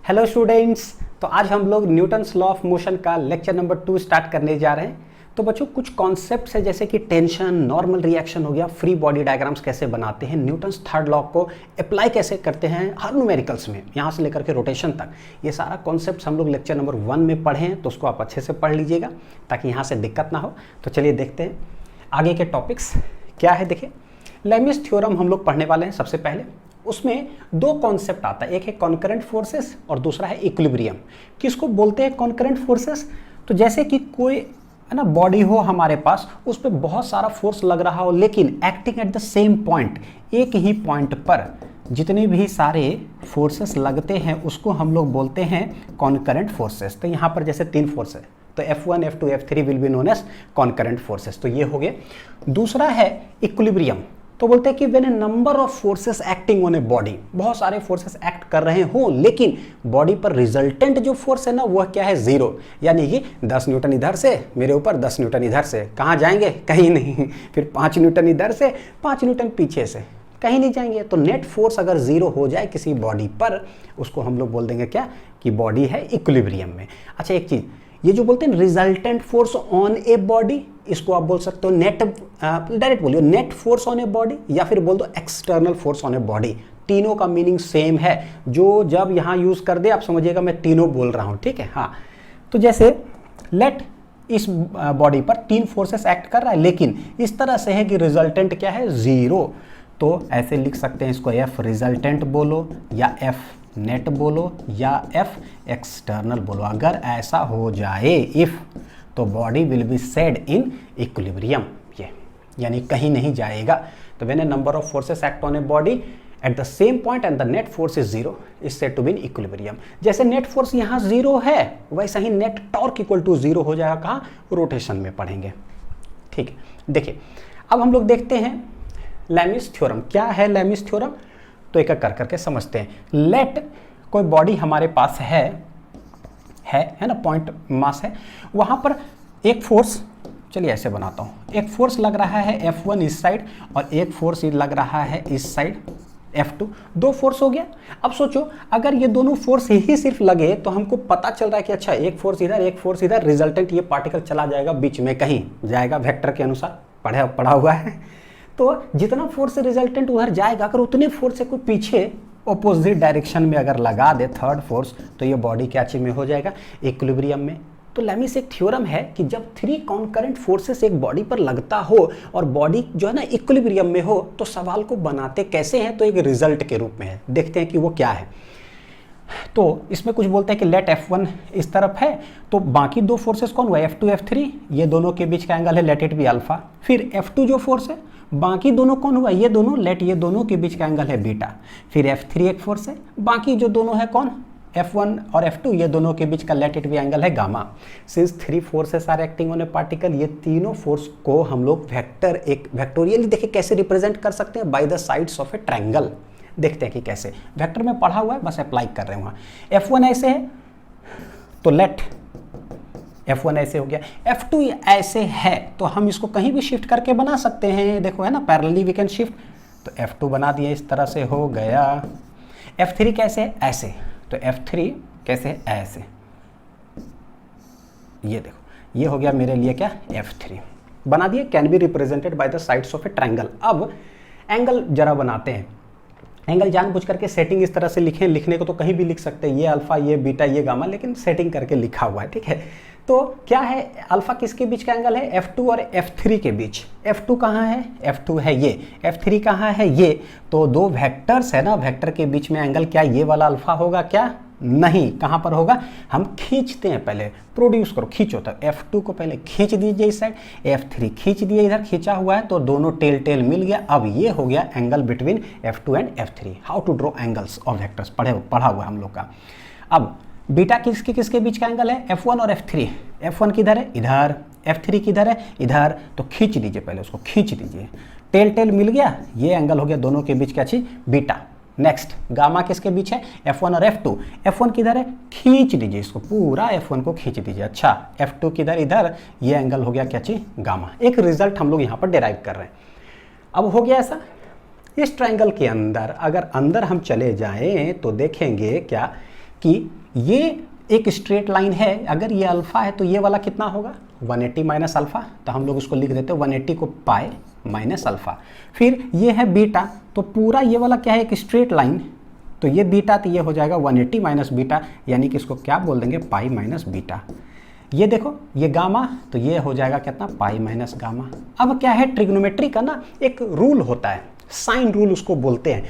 Hello students. तो आज हम लोग न्यूटन्स लॉ ऑफ मोशन का लेक्चर नंबर 2 स्टार्ट करने जा रहे हैं। तो बच्चों कुछ कॉन्सेप्ट्स है जैसे कि टेंशन, नॉर्मल रिएक्शन हो गया, फ्री बॉडी डायग्राम्स कैसे बनाते हैं, न्यूटन्स थर्ड लॉ को अप्लाई कैसे करते हैं हर न्यूमेरिकल्स में, यहाँ से लेकर के रोटेशन तक, ये सारा कॉन्सेप्ट्स हम लोग लेक्चर नंबर 1 में पढ़े हैं। तो उसको आप अच्छे से पढ़ लीजिएगा ताकि यहाँ से दिक्कत ना हो। तो चलिए देखते हैं आगे के टॉपिक्स क्या है। देखिए लेमिस थ्योरम हम लोग पढ़ने वाले हैं। सबसे पहले उसमें दो कॉन्सेप्ट आता है, एक है कॉन्करेंट फोर्सेस और दूसरा है इक्विलिब्रियम। किसको बोलते हैं कॉन्करेंट फोर्सेस? तो जैसे कि कोई है ना बॉडी हो हमारे पास, उस पर बहुत सारा फोर्स लग रहा हो, लेकिन acting at the same point, एक ही पॉइंट पर जितने भी सारे फोर्सेस लगते हैं उसको हम लोग बोलते हैं कॉन्करेंट फोर्सेस। तो यहाँ पर जैसे 3 फोर्स है तो F1, F2, F3 will be known as concurrent forces. तो ये हो गए। दूसरा है इक्विलिब्रियम। तो बोलते हैं कि when a number of forces acting on a body, बहुत सारे फोर्सेस एक्ट कर रहे हो लेकिन बॉडी पर रिजल्टेंट जो फोर्स है ना वह क्या है, 0। यानी कि 10 न्यूटन इधर से मेरे ऊपर, 10 न्यूटन इधर से, कहाँ जाएंगे? कहीं नहीं। फिर 5 न्यूटन इधर से, 5 न्यूटन पीछे से, कहीं नहीं जाएंगे। तो नेट फोर्स अगर 0 हो जाए किसी बॉडी पर, उसको हम लोग बोल देंगे क्या, कि बॉडी है इक्विलिब्रियम में। अच्छा एक चीज, ये जो बोलते हैं resultant force on a body, इसको आप बोल सकते हो नेट, डायरेक्ट बोलिए net force on a body, या फिर बोल दो external force on a body. तीनों का मीनिंग सेम है। जो जब यहाँ यूज कर दे आप समझिएगा मैं तीनों बोल रहा हूँ, ठीक है। हाँ, तो जैसे लेट इस बॉडी पर 3 फोर्सेस एक्ट कर रहा है लेकिन इस तरह से है कि रिजल्टेंट क्या है, 0। तो ऐसे लिख सकते हैं इसको, F रिजल्टेंट बोलो या F नेट बोलो या F एक्सटर्नल बोलो। अगर ऐसा हो जाए इफ, तो body will be said in equilibrium, ये यानी कहीं नहीं जाएगा। तो when a number of forces act on a body at the same point and the net force is 0 is said to be in equilibrium. जैसे net force यहाँ 0 है वैसा ही नेट टॉर्क इक्वल टू 0 हो जाएगा। कहाँ? रोटेशन में पढ़ेंगे, ठीक है। देखिए अब हम लोग देखते हैं लेमिस थ्योरम। क्या है लेमिस थ्योरम? तो एक एक कर करके समझते हैं। लेट कोई बॉडी हमारे पास है ना, पॉइंट मास है, वहां पर एक फोर्स, चलिए ऐसे बनाता हूं, एक फोर्स लग रहा है F1 इस साइड और एक फोर्स लग रहा है इस साइड F2। 2 फोर्स हो गया। अब सोचो अगर ये दोनों फोर्स ही सिर्फ लगे तो हमको पता चल रहा है कि अच्छा एक फोर्स इधर एक फोर्स इधर, रिजल्टेंट ये पार्टिकल चला जाएगा बीच में, कहीं जाएगा वेक्टर के अनुसार, पढ़ा हुआ है। तो जितना फोर्स से रिजल्टेंट उधर जाएगा, अगर उतने फोर्स से कोई पीछे ऑपोजिट डायरेक्शन में अगर लगा दे थर्ड फोर्स, तो ये बॉडी क्या चीज में हो जाएगा, इक्विलिब्रियम में। तो लेमिस एक थ्योरम है कि जब 3 कॉन्करेंट फोर्सेस एक बॉडी पर लगता हो और बॉडी जो है ना इक्विलिब्रियम में हो, तो सवाल को बनाते कैसे हैं, तो एक रिजल्ट के रूप में है। देखते हैं कि वो क्या है। तो इसमें कुछ बोलते हैं कि लेट F1 इस तरफ है, तो बाकी 2 फोर्सेस कौन हुआ, F2 F3, ये दोनों के बीच का एंगल है, लेट इट बी अल्फा। फिर F2 जो फोर्स है, बाकी दोनों कौन हुआ, ये दोनों, लेट ये दोनों के बीच का एंगल है बीटा। फिर F3 एक फोर्स है, बाकी जो दोनों है कौन, F1 और F2, ये दोनों के बीच का लेट इट बी एंगल है gamma. Since 3 forces are acting on a particle, ये तीनों फोर्स को हम लोग वेक्टर, एक वेक्टोरियली देखिए कैसे रिप्रेजेंट कर सकते हैं, by the sides of A triangle. देखते हैं कि कैसे, वेक्टर में पढ़ा हुआ है बस अप्लाई कर रहे हैं वहां। F1 ऐसे है तो लेट F1 ऐसे हो गया, F2 ऐसे है तो हम इसको कहीं भी शिफ्ट करके बना सकते हैं, देखो है ना, पैरेलली वी कैन शिफ्ट। तो F2 बना दिए, इस तरह से हो गया। F3 कैसे है, ऐसे, तो F3 कैसे है, ऐसे, ये देखो, ये हो गया मेरे लिए क्या, F3 बना दिए, can be represented by the sides of A triangle. अब एंगल जरा बनाते हैं। एंगल जानबूझ करके सेटिंग इस तरह से लिखें, लिखने को तो कहीं भी लिख सकते हैं, ये अल्फा, ये बीटा, ये गामा, लेकिन सेटिंग करके लिखा हुआ है, ठीक है। तो क्या है, अल्फा किसके बीच का एंगल है, F2 और F3 के बीच। F2 कहाँ है, F2 है ये, F3 कहाँ है ये। तो 2 वेक्टर्स है ना, वेक्टर के बीच में एंगल क्या ये वाला अल्फा होगा क्या, नहीं। कहाँ पर होगा, हम खींचते हैं, पहले प्रोड्यूस करो, खींचो। तो F2 को पहले खींच दीजिए इस साइड, F3 खींच दिए, इधर खींचा हुआ है तो दोनों टेल मिल गया। अब ये हो गया angle between F2 and F3। How to draw angles of vectors पढ़ा हुआ हम लोग का। अब बीटा किसके बीच का एंगल है, F1 और F3। F1 किधर है, इधर, F3 किधर है, इधर। तो खींच दीजिए, पहले उसको खींच दीजिए, टेल मिल गया, ये एंगल हो गया दोनों के बीच क्या चीज, बीटा। नेक्स्ट गामा किसके बीच है, F1 और F2। F1 किधर है, खींच दीजिए इसको, पूरा F1 को खींच दीजिए। अच्छा F2 किधर, इधर, ये एंगल हो गया क्या चीज, गामा। एक रिजल्ट हम लोग यहाँ पर डिराइव कर रहे हैं। अब हो गया ऐसा, इस ट्रायंगल के अंदर अगर अंदर हम चले जाएं तो देखेंगे क्या कि ये एक स्ट्रेट लाइन है, अगर ये अल्फा है तो ये वाला कितना होगा 180 माइनस अल्फा, तो हम लोग उसको लिख देते हैं 180 को पाई माइनस अल्फा। फिर ये है बीटा, तो पूरा ये वाला क्या है एक स्ट्रेट लाइन, तो ये बीटा तो ये हो जाएगा 180 माइनस बीटा, यानी कि इसको क्या बोल देंगे पाई माइनस बीटा। ये देखो ये गामा, तो ये हो जाएगा कितना पाई माइनस गामा। अब क्या है ट्रिग्नोमेट्री का ना एक रूल होता है, साइन रूल उसको बोलते हैं।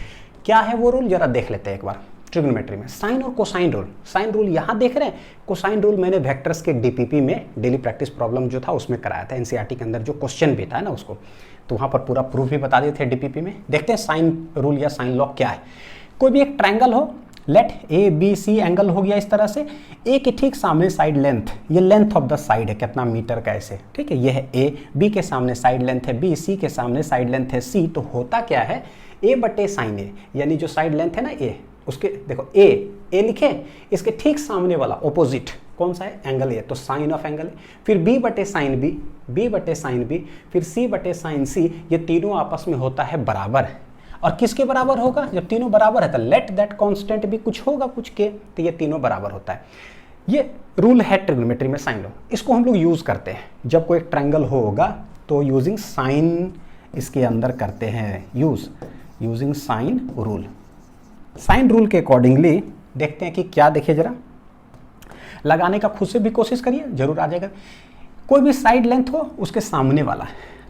क्या है वो रूल जरा देख लेते हैं एक बार। ट्रिग्नोमेट्री में साइन और कोसाइन रूल, साइन रूल यहाँ देख रहे हैं, कोसाइन रूल मैंने वेक्टर्स के डीपीपी में डेली प्रैक्टिस प्रॉब्लम जो था उसमें कराया था, एनसीईआरटी के अंदर जो क्वेश्चन भी था ना उसको, तो वहाँ पर पूरा प्रूफ भी बता दिए थे डीपीपी में। देखते हैं साइन रूल या साइन लॉ क्या है। कोई भी एक ट्रायंगल हो, let A B C angle हो गया इस तरह से, ए के ठीक सामने साइड लेंथ, ये लेंथ ऑफ द साइड है कितना मीटर का ऐसे, ठीक है, ये है ए, बी के सामने साइड लेंथ है बी, सी के सामने साइड लेंथ है सी, तो होता क्या है ए बटे साइन ए, यानी जो साइड लेंथ है ना ए, उसके देखो ए लिखे, इसके ठीक सामने वाला ऑपोजिट कौन सा है एंगल ए, तो साइन ऑफ एंगल ए। फिर बी बटे साइन बी, बी बटे साइन बी, फिर सी बटे साइन सी, ये तीनों आपस में होता है बराबर। और किसके बराबर होगा, जब तीनों बराबर है तो लेट दैट कांस्टेंट भी कुछ होगा कुछ के, तो ये तीनों बराबर होता है। ये रूल है ट्रिग्नोमेट्री में साइन लॉ, इसको हम लोग यूज करते हैं जब कोई ट्रायंगल होगा तो यूजिंग साइन इसके अंदर करते हैं using sine rule. Sine rule के अकॉर्डिंगली देखते हैं कि क्या, देखिए जरा लगाने का खुद से भी कोशिश करिए, जरूर आ जाएगा। कोई भी साइड लेंथ हो उसके सामने वाला,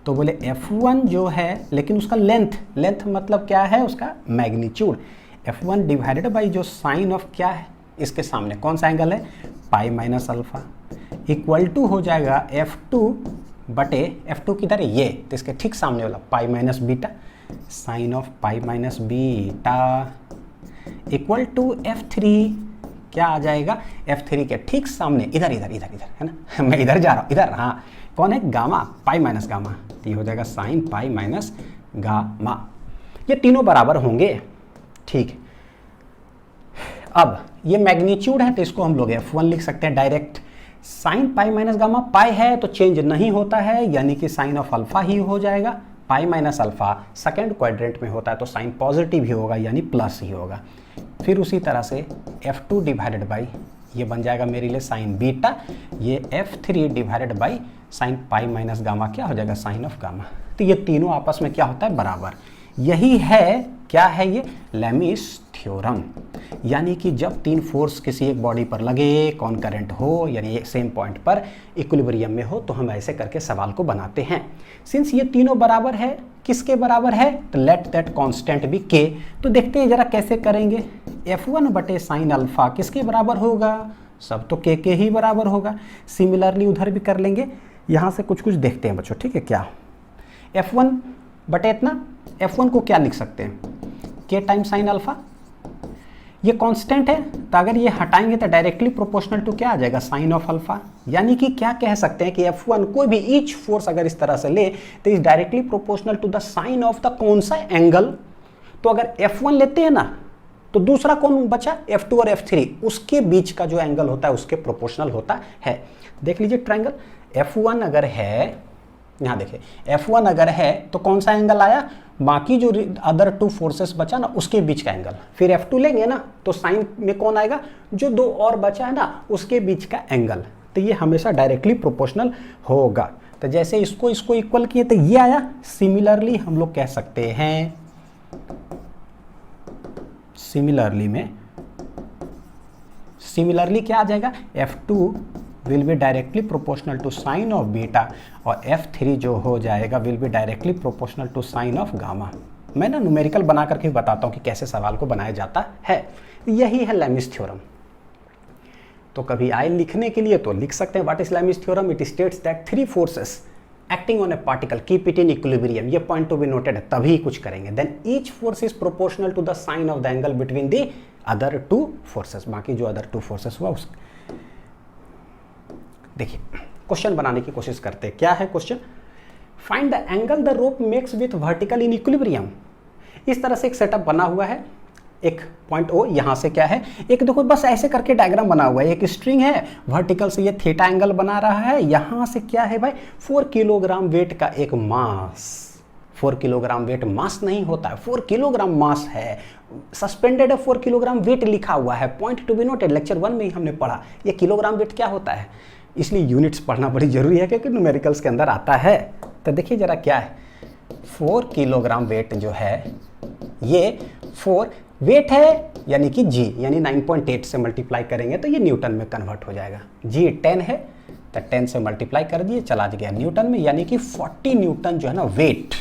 तो बोले F1 जो है, लेकिन उसका लेंथ मतलब क्या है उसका मैग्नीट्यूड, F1 डिवाइडेड बाई जो साइन ऑफ क्या है इसके सामने कौन सा एंगल है pi minus alpha, equal to हो जाएगा F2 बटे F2 किधर है ये, तो इसके ठीक सामने वाला pi minus beta, sine of pi minus beta equal to F3, क्या आ जाएगा F3 के ठीक सामने इधर है ना मैं इधर जा रहा हूँ इधर, हाँ कौन है गामा, पाई माइनस गामा, तो ये हो जाएगा साइन पाई माइनस गामा। ये तीनों बराबर होंगे, ठीक। अब ये मैग्नीट्यूड है तो इसको हम लोग F1 लिख सकते हैं direct. Sine pi minus gamma, pi है तो चेंज नहीं होता है, यानी कि साइन ऑफ अल्फा ही हो जाएगा। पाई माइनस अल्फा सेकेंड क्वाड्रेंट में होता है तो साइन पॉजिटिव ही होगा यानी प्लस ही होगा। फिर उसी तरह से F2 डिवाइडेड बाई ये बन जाएगा मेरे लिए साइन बीटा, ये F3 divided by sign pi minus gamma क्या हो जाएगा साइन ऑफ गामा। तो ये तीनों आपस में क्या होता है बराबर। यही है क्या है ये लेमिस थ्योरम, यानी कि जब तीन फोर्स किसी एक बॉडी पर लगे, कॉनकरेंट हो यानी एक सेम पॉइंट पर इक्विलिब्रियम में हो, तो हम ऐसे करके सवाल को बनाते हैं। सिंस ये तीनों बराबर है, किसके बराबर है तो लेट दैट कांस्टेंट भी के। तो देखते हैं जरा कैसे करेंगे। F1 बटे साइन अल्फा किसके बराबर होगा, सब तो के ही बराबर होगा। सिमिलरली उधर भी कर लेंगे, यहाँ से कुछ देखते हैं बच्चों, ठीक है। क्या F1 बटे इतना, F1 को क्या लिख सकते हैं के टाइम साइन अल्फा, ये कांस्टेंट है तो अगर ये हटाएंगे तो डायरेक्टली प्रोपोर्शनल टू क्या आ जाएगा साइन ऑफ अल्फा। यानी कि क्या कह सकते हैं कि F1 कोई भी ईच फोर्स अगर इस तरह से ले तो is directly proportional to the sine of the कौन सा एंगल। तो अगर F1 लेते हैं ना तो दूसरा कौन बचा F2 और F3, उसके बीच का जो एंगल होता है उसके प्रोपोर्शनल होता है। देख लीजिए ट्रायंगल F1 अगर है, यहाँ देखिए F1 अगर है तो कौन सा एंगल आया, बाकी जो अदर टू फोर्सेस बचा ना उसके बीच का एंगल। फिर F2 लेंगे ना तो साइन में कौन आएगा, जो दो और बचा है ना उसके बीच का एंगल। तो ये हमेशा डायरेक्टली प्रोपोर्शनल होगा। तो जैसे इसको इक्वल किए तो ये आया। सिमिलरली हम लोग कह सकते हैं, सिमिलरली क्या आ जाएगा, F2 will be directly proportional to sine of beta और F3 जो हो जाएगा will be directly proportional to sine of gamma. मैं ना न्यूमेरिकल बना करके बताता हूँ कि कैसे सवाल को बनाया जाता है। यही है लेमिस थ्योरम। तो कभी आए लिखने के लिए तो लिख सकते हैं what is Lami's theorem. It states that three forces acting on a particle keep it in equilibrium, ये पॉइंट टू बी नोटेड है, तभी कुछ करेंगे। Then each force is proportional to the sine of the angle between the other two forces, बाकी जो other two forces हुआ उस। देखिए क्वेश्चन बनाने की कोशिश करते हैं। क्या है question, find the angle the rope makes with vertical in equilibrium. इस तरह से एक सेटअप बना हुआ है, एक पॉइंट ओ, यहाँ से क्या है, एक देखो बस ऐसे करके डायग्राम बना हुआ है। एक स्ट्रिंग है, वर्टिकल से ये थीटा एंगल बना रहा है, यहाँ से क्या है भाई 4 किलोग्राम वेट का एक मास 4 किलोग्राम वेट मास नहीं होता है, 4 किलोग्राम मास है, सस्पेंडेड है, 4 किलोग्राम वेट लिखा हुआ है। Point to be noted, lecture 1 में ही हमने पढ़ा ये किलोग्राम वेट क्या होता है, इसलिए यूनिट्स पढ़ना बड़ी जरूरी है क्योंकि न्यूमेरिकल्स के अंदर आता है। तो देखिए जरा क्या है, 4 किलोग्राम वेट जो है ये 4 वेट है यानी कि जी यानी 9.8 से मल्टीप्लाई करेंगे तो ये न्यूटन में कन्वर्ट हो जाएगा। जी 10 है तो 10 से मल्टीप्लाई कर दिए, चला गया न्यूटन में, यानी कि 40 न्यूटन जो है ना वेट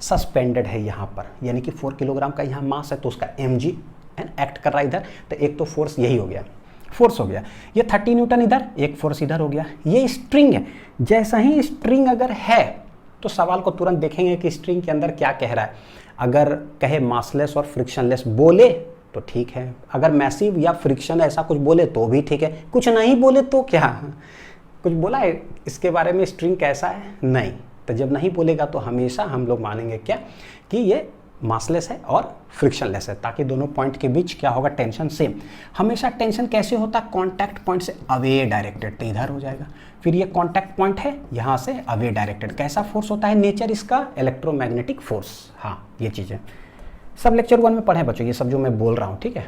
सस्पेंडेड है यहाँ पर, यानी कि 4 किलोग्राम का यहाँ मास है तो उसका mg एक्ट कर रहा है इधर, तो एक तो फोर्स यही हो गया, फोर्स हो गया। ये 30 न्यूटन इधर, एक फोर्स इधर हो गया। ये स्ट्रिंग है, जैसा ही स्ट्रिंग अगर है तो सवाल को तुरंत देखेंगे कि स्ट्रिंग के अंदर क्या कह रहा है। अगर कहे मासलेस और फ्रिक्शनलेस बोले तो ठीक है, अगर मैसिव या फ्रिक्शन ऐसा कुछ बोले तो भी ठीक है, कुछ नहीं बोले तो क्या, कुछ बोला है इसके बारे में स्ट्रिंग कैसा है, नहीं। तो जब नहीं बोलेगा तो हमेशा हम लोग मानेंगे क्या कि ये मासलेस है और फ्रिक्शनलेस है, ताकि दोनों पॉइंट के बीच क्या होगा, टेंशन सेम। हमेशा टेंशन कैसे होता है, कॉन्टैक्ट पॉइंट से अवे डायरेक्टेड, तो इधर हो जाएगा। फिर ये कॉन्टैक्ट पॉइंट है यहाँ से अवे डायरेक्टेड, कैसा फोर्स होता है, नेचर इसका इलेक्ट्रोमैग्नेटिक फोर्स। हाँ ये चीज़ें सब लेक्चर 1 में पढ़े बच्चों, ये सब जो मैं बोल रहा हूँ, ठीक है।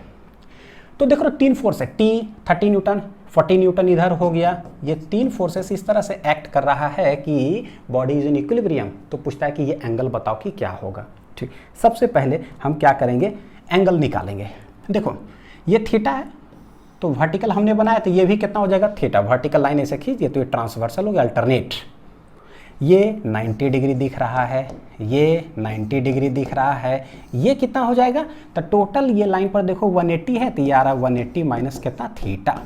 तो देखो 3 फोर्स है, टी 30 न्यूटन, 40 न्यूटन इधर हो गया। ये 3 फोर्सेस इस तरह से एक्ट कर रहा है कि बॉडी इज इन इक्विलिब्रियम। तो पूछता है कि ये एंगल बताओ कि क्या होगा। ठीक, सबसे पहले हम क्या करेंगे, एंगल निकालेंगे। देखो ये थीटा है तो वर्टिकल हमने बनाया, तो ये भी कितना हो जाएगा थीटा। वर्टिकल लाइन ऐसे खींचिए तो ये ट्रांसवर्सल हो गया, अल्टरनेट। ये 90 डिग्री दिख रहा है, ये 90 डिग्री दिख रहा है, ये कितना हो जाएगा, तो टोटल ये लाइन पर देखो 180 है, तो ये आ रहा 180 माइनस कितना थीटा।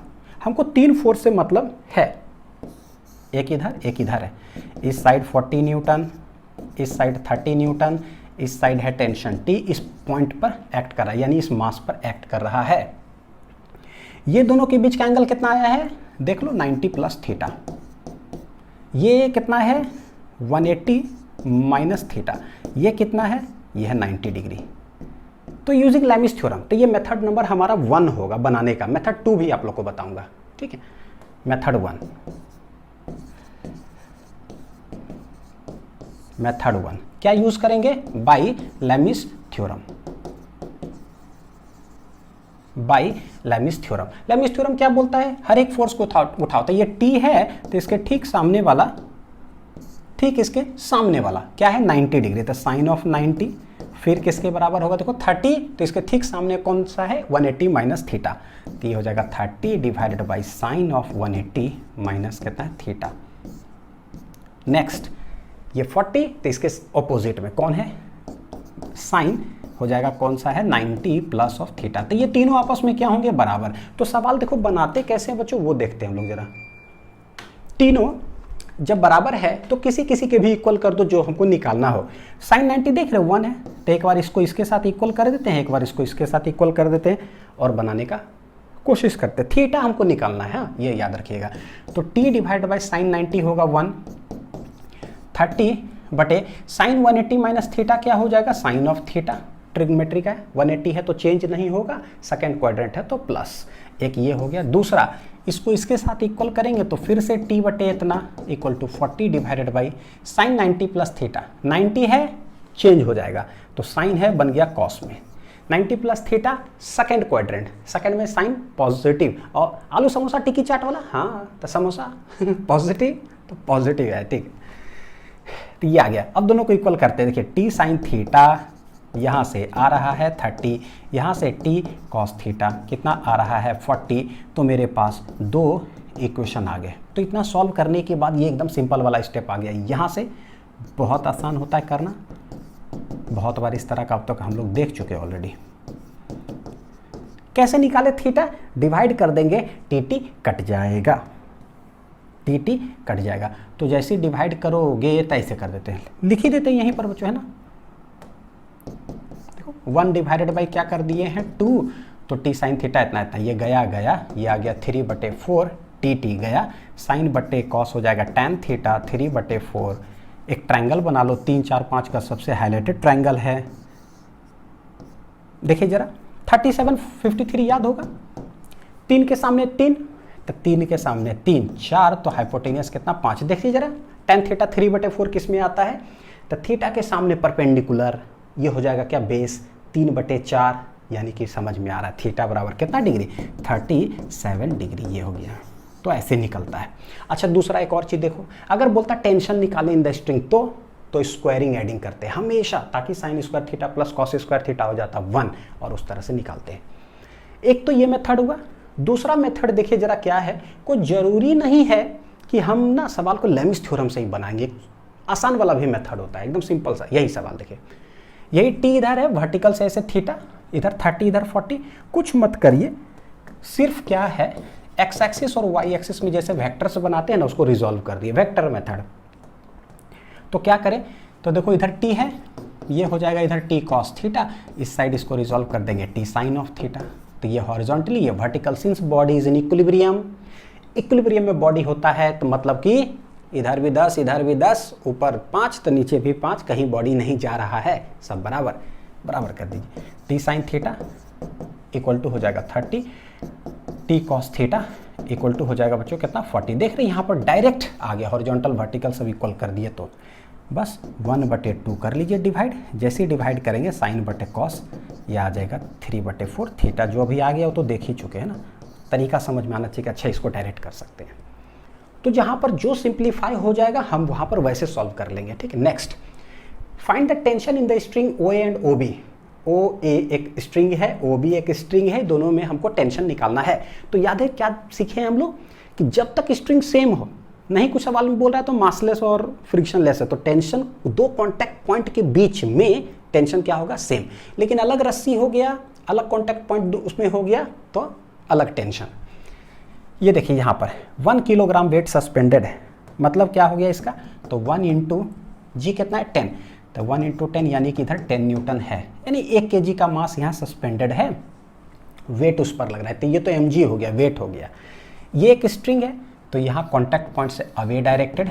हमको 3 फोर्स से मतलब है, एक इधर है। इस साइड 40 न्यूटन, इस साइड 30 न्यूटन, इस साइड है टेंशन टी, इस पॉइंट पर एक्ट कर रहा है यानी इस मास पर एक्ट कर रहा है। ये दोनों के बीच का एंगल कितना आया है, देख लो 90 प्लस थीटा। ये कितना है 180 माइनस थीटा, ये कितना है, ये है 90 डिग्री। तो यूजिंग लैमिस थ्योरम, तो ये मेथड नंबर हमारा 1 होगा बनाने का। मेथड 2 भी आप लोग को बताऊंगा, ठीक है। मेथड 1 क्या यूज करेंगे, by Lami's theorem. By Lami's theorem. Lami's theorem क्या बोलता है, हर एक फोर्स को उठाओ, तो ये टी है तो इसके ठीक सामने वाला, ठीक इसके सामने वाला क्या है 90 डिग्री, तो साइन ऑफ 90 फिर किसके बराबर होगा, देखो 30, तो इसके ठीक सामने कौन सा है 180 माइनस थीटा, तो ये हो जाएगा 30 divided by sign of 180 minus कितना है थीटा। नेक्स्ट ये 40, तो इसके ऑपोजिट में कौन है, साइन हो जाएगा कौन सा है 90 प्लस ऑफ थीटा। तो ये तीनों आपस में क्या होंगे, बराबर। तो सवाल देखो बनाते कैसे हैं बच्चों, वो देखते हैं हम लोग जरा। तीनों जब बराबर है तो किसी किसी के भी इक्वल कर दो जो हमको निकालना हो। साइन 90 देख रहे हो 1 है, तो एक बार इसको इसके साथ इक्वल कर देते हैं, एक बार इसको इसके साथ इक्वल कर देते हैं और बनाने का कोशिश करते हैं। थीटा हमको निकालना है, ये याद रखिएगा। तो टी डिवाइड बाई साइन 90 होगा 1, 30 बटे साइन 180 माइनस थीटा क्या हो जाएगा, साइन ऑफ थीटा। ट्रिग्मेट्री का है, 180 है तो चेंज नहीं होगा, सेकेंड क्वाड्रेंट है तो प्लस, एक ये हो गया। दूसरा इसको इसके साथ इक्वल करेंगे तो फिर से टी बटे इतना equal to 40 divided by sine 90 plus theta. 90 है चेंज हो जाएगा तो साइन है बन गया कॉस में, 90 plus theta second quadrant, second में साइन पॉजिटिव। और आलू समोसा टिक्की चाट वाला, हाँ तो समोसा पॉजिटिव तो पॉजिटिव है, ठीक। तो ये आ गया। अब दोनों को इक्वल करते हैं, देखिए टी साइन थीटा यहाँ से आ रहा है 30, यहाँ से टी कॉस थीटा कितना आ रहा है 40। तो मेरे पास 2 इक्वेशन आ गए। तो इतना सॉल्व करने के बाद ये एकदम सिंपल वाला स्टेप आ गया। यहाँ से बहुत आसान होता है करना, बहुत बार इस तरह का अब तक हम लोग देख चुके ऑलरेडी। कैसे निकाले थीटा, डिवाइड कर देंगे, टी कट जाएगा, टी कट जाएगा। तो जैसे डिवाइड करोगे तो ऐसे कर देते हैं, लिख ही देते हैं यहीं पर बच्चों, है ना। 1 डिवाइडेड बाई क्या कर दिए हैं 2, तो टी साइन थीटा इतना इतना, ये गया, ये आ गया 3/4, टी गया, साइन बटे कॉस हो जाएगा tan थीटा 3/4। एक ट्रायंगल बना लो, 3, 4, 5 का सबसे हाईलाइटेड ट्रायंगल है। देखिए जरा 37, 53 याद होगा, 3 के सामने 3, तो 3 के सामने 3, 4, तो हाइपोटेनियस कितना 5। देखिए जरा tan थीटा 3/4 किस में आता है, तो थीटा के सामने परपेंडिकुलर, ये हो जाएगा क्या, बेस 3/4, यानी कि समझ में आ रहा है थीटा बराबर कितना डिग्री, 37 डिग्री, ये हो गया। तो ऐसे निकलता है। अच्छा दूसरा एक और चीज़ देखो, अगर बोलता टेंशन निकालें इन द स्ट्रिंग तो स्क्वायरिंग एडिंग करते हैं हमेशा, ताकि sine square theta plus cos square theta हो जाता 1, और उस तरह से निकालते हैं। एक तो ये मेथड हुआ। दूसरा मेथड देखिए जरा क्या है, कोई जरूरी नहीं है कि हम ना सवाल को लेमिस थ्योरम से ही बनाएंगे, आसान वाला भी मेथड होता है, एकदम सिंपल सा। यही सवाल देखिए, यही टी इधर है, वर्टिकल से ऐसे थीटा, इधर 30 इधर 40, कुछ मत करिए, सिर्फ क्या है एक्स एक्सिस और वाई एक्सिस में जैसे वेक्टर्स बनाते हैं ना, उसको रिजॉल्व कर दिए, वेक्टर मेथड। तो क्या करें, तो देखो इधर टी है, ये हो जाएगा इधर टी कॉस थीटा, इस साइड इसको रिजॉल्व कर देंगे टी साइन ऑफ थीटा। तो ये हॉरिजॉन्टली, ये vertical, since body is in equilibrium, equilibrium में बॉडी होता है तो मतलब कि इधर भी 10 इधर भी 10, ऊपर 5 तो नीचे भी 5, कहीं बॉडी नहीं जा रहा है, सब बराबर बराबर कर दीजिए। T sine theta equal to हो जाएगा 30, T cos theta equal to हो जाएगा बच्चों कितना, 40। देख रहे हैं यहाँ पर डायरेक्ट आ गया, हॉरिजॉन्टल वर्टिकल सब इक्वल कर दिए, तो बस 1/2 कर लीजिए डिवाइड। जैसे ही डिवाइड करेंगे साइन बटे कॉस, ये आ जाएगा 3/4 थीटा। जो अभी आ गया वो तो देख ही चुके हैं ना, तरीका समझ में आना चाहिए। अच्छा इसको डायरेक्ट कर सकते हैं, तो जहाँ पर जो सिंप्लीफाई हो जाएगा हम वहाँ पर वैसे सॉल्व कर लेंगे, ठीक है। Next, find the tension in the string O A and O B. O A एक स्ट्रिंग है, ओ बी एक स्ट्रिंग है, दोनों में हमको टेंशन निकालना है। तो याद है क्या सीखे हैं हम लोग, कि जब तक स्ट्रिंग सेम हो, नहीं कुछ सवाल में बोल रहा है तो मासलेस और फ्रिक्शनलेस है, तो टेंशन दो कॉन्टैक्ट पॉइंट के बीच में टेंशन क्या होगा, सेम। लेकिन अलग रस्सी हो गया, अलग कॉन्टैक्ट पॉइंट उसमें हो गया तो अलग टेंशन। ये देखिए यहाँ पर 1 किलोग्राम वेट सस्पेंडेड है, मतलब क्या हो गया इसका, तो 1 इंटू जी कितना है 10, तो 1 इंटू 10 यानी कि इधर 10 न्यूटन है, यानी 1 kg का मास यहाँ सस्पेंडेड है, वेट उस पर लग रहा है। तो ये तो mg हो गया, वेट हो गया। ये एक स्ट्रिंग है, तो यहाँ कॉन्टैक्ट पॉइंट से अवे डायरेक्टेड,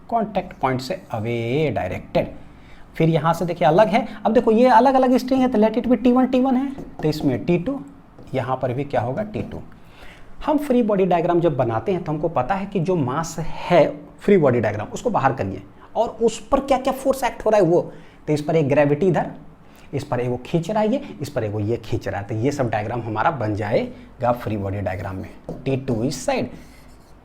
कॉन्टैक्ट पॉइंट से अवे डायरेक्टेड। फिर यहाँ से देखिए अलग है, अब देखो ये अलग अलग स्ट्रिंग है, तो लेट इट भी T1 T1 है, तो इसमें T2, यहाँ पर भी क्या होगा T2। हम फ्री बॉडी डायग्राम जब बनाते हैं तो हमको पता है कि जो मास है फ्री बॉडी डायग्राम, उसको बाहर करिए और उस पर क्या क्या फोर्स एक्ट हो रहा है वो, तो इस पर एक ग्रेविटी इधर, इस पर एक वो खींच रहा है ये, इस पर एक वो ये खींच रहा है, तो ये सब डायग्राम हमारा बन जाएगा फ्री बॉडी डायग्राम में। T2 इस साइड,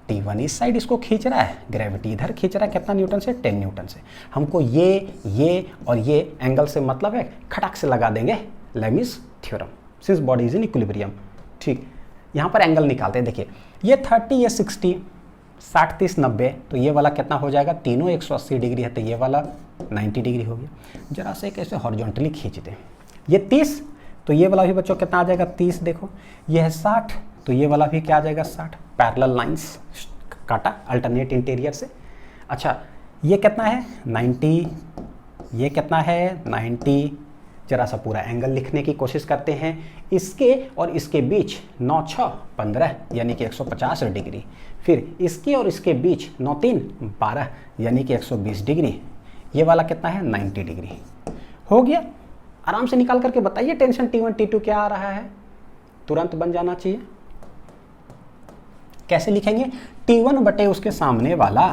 T1 इस साइड इसको खींच रहा है, ग्रेविटी इधर खींच रहा है, कितना न्यूटन से, 10 न्यूटन से। हमको ये और ये एंगल से मतलब है, खटाक से लगा देंगे Lami's theorem, since body is in equilibrium. ठीक, यहाँ पर एंगल निकालते हैं, देखिए ये 30, ये 60, 60 30 90, तो ये वाला कितना हो जाएगा, तीनों 180 डिग्री है, तो ये वाला 90 डिग्री हो गया। जरा से कैसे हॉरिजॉन्टली खींचते हैं, ये 30, तो ये वाला भी बच्चों कितना आ जाएगा 30, देखो ये है 60, तो ये वाला भी क्या आ जाएगा 60, पैरेलल लाइंस काटा अल्टरनेट इंटीरियर से। अच्छा ये कितना है 90, ये कितना है 90, जरा सा पूरा एंगल लिखने की कोशिश करते हैं, इसके और इसके बीच 9 6 15 यानी कि 150 डिग्री, फिर इसके और इसके बीच 9 3 12 यानी कि 120 डिग्री, ये वाला कितना है 90 डिग्री। हो गया, आराम से निकाल करके बताइए टेंशन T1 T2 क्या आ रहा है, तुरंत बन जाना चाहिए। कैसे लिखेंगे, T1 बटे उसके सामने वाला,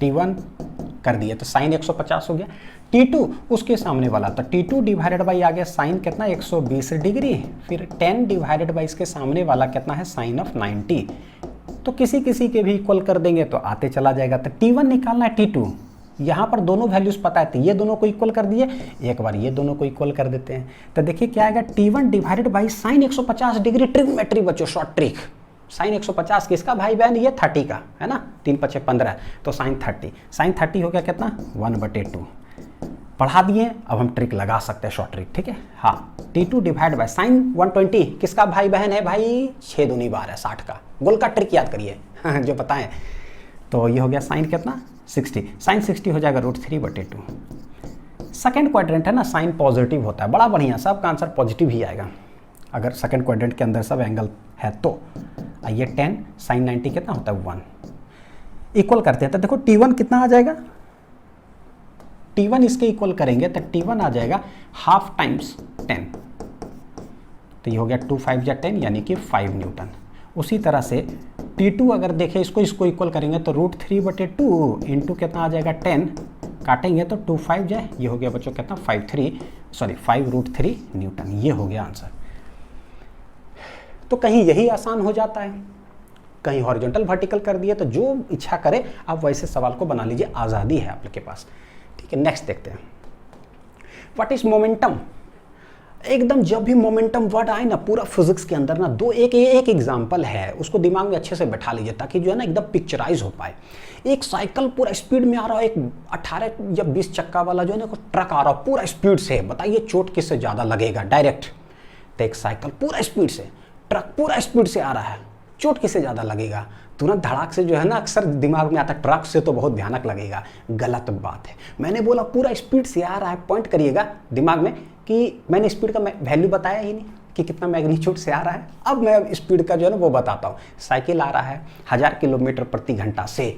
T1 कर दिए तो साइन 150 हो गया, T2 उसके सामने वाला, तो T2 डिवाइडेड बाई आ गया साइन कितना 120 डिग्री, फिर 10 डिवाइडेड बाई इसके सामने वाला कितना है साइन ऑफ 90, तो किसी किसी के भी इक्वल कर देंगे तो आते चला जाएगा। तो T1 निकालना है, T2 यहाँ पर दोनों वैल्यूज पता है, तो ये दोनों को इक्वल कर दिए, एक बार ये दोनों को इक्वल कर देते हैं, तो देखिए क्या आएगा T1 divided by sign 150 degree, trigonometry बच्चों, शॉर्ट ट्रिक, साइन 150 किसका भाई बहन, ये 30 का है ना, 3 5 15, तो साइन 30, साइन 30 हो गया कितना 1/2, पढ़ा दिए। अब हम ट्रिक लगा सकते हैं, शॉर्ट ट्रिक, ठीक है। हाँ, T2 डिवाइड बाय साइन 120 किसका भाई बहन है भाई, 6 दूनी 12 60 का, गोल का ट्रिक याद करिए जो पता है। तो ये हो गया साइन कितना 60, साइन 60 हो जाएगा √3/2। सेकेंड क्वाड्रेंट है ना, साइन पॉजिटिव होता है, बड़ा बढ़िया, सबका आंसर पॉजिटिव ही आएगा अगर सेकेंड क्वाड्रेंट के अंदर सब एंगल है तो। ये 10 साइन 90 कितना होता है 1, इक्वल करते हैं तो देखो T1 कितना आ जाएगा, T1 इसके इक्वल करेंगे तो T1 आ जाएगा हाफ टाइम्स 10, तो ये हो गया 2 5 या 10 यानी कि 5 न्यूटन। उसी तरह से T2 अगर देखें इसको इक्वल करेंगे तो √3/2 इंटू कितना आ जाएगा 10, काटेंगे तो 2 5 जाए, ये हो गया बच्चों कितना 5√3 न्यूटन, ये हो गया आंसर। तो कहीं यही आसान हो जाता है, कहीं हॉरिजॉन्टल वर्टिकल कर दिए, तो जो इच्छा करे आप वैसे सवाल को बना लीजिए, आज़ादी है आपके पास। ठीक है, नेक्स्ट देखते हैं, व्हाट इज मोमेंटम। एकदम जब भी मोमेंटम वर्ड आए ना पूरा फिजिक्स के अंदर ना, एक एग्जांपल है, उसको दिमाग में अच्छे से बैठा लीजिए ताकि जो है ना एकदम पिक्चराइज हो पाए। एक साइकिल पूरा स्पीड में आ रहा है, एक 18 या 20 चक्का वाला जो है ना ट्रक आ रहा है पूरा स्पीड से, बताइए चोट किससे ज़्यादा लगेगा डायरेक्ट। तो एक साइकिल पूरा स्पीड से, ट्रक पूरा स्पीड से आ रहा है, चोट किससे ज़्यादा लगेगा? तुरंत धड़ाक से जो है ना अक्सर दिमाग में आता है ट्रक से तो बहुत भयानक लगेगा, गलत बात है। मैंने बोला पूरा स्पीड से आ रहा है, पॉइंट करिएगा दिमाग में कि मैंने स्पीड का वैल्यू बताया ही नहीं कि कितना मैग्नीट्यूड से आ रहा है। अब मैं स्पीड का जो है ना वो बताता हूँ। साइकिल आ रहा है 1000 किलोमीटर प्रति घंटा से,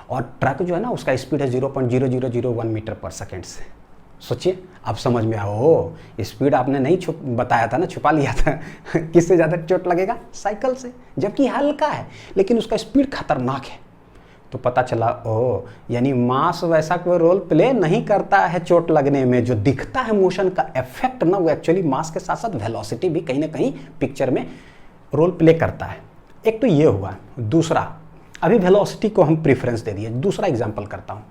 और ट्रक जो है ना उसका स्पीड है 0.0001 मीटर पर सेकेंड से। सोचिए, अब समझ में आओ, स्पीड आपने नहीं बताया था ना, छुपा लिया था। किससे ज़्यादा चोट लगेगा? साइकिल से, जबकि हल्का है लेकिन उसका स्पीड खतरनाक है। तो पता चला ओ, यानी मास वैसा कोई रोल प्ले नहीं करता है चोट लगने में। जो दिखता है मोशन का इफेक्ट ना, वो एक्चुअली मास के साथ साथ वेलोसिटी भी कहीं ना कहीं पिक्चर में रोल प्ले करता है। एक तो ये हुआ। दूसरा, अभी वेलोसिटी को हम प्रेफरेंस दे दिए। दूसरा एग्जांपल करता हूँ,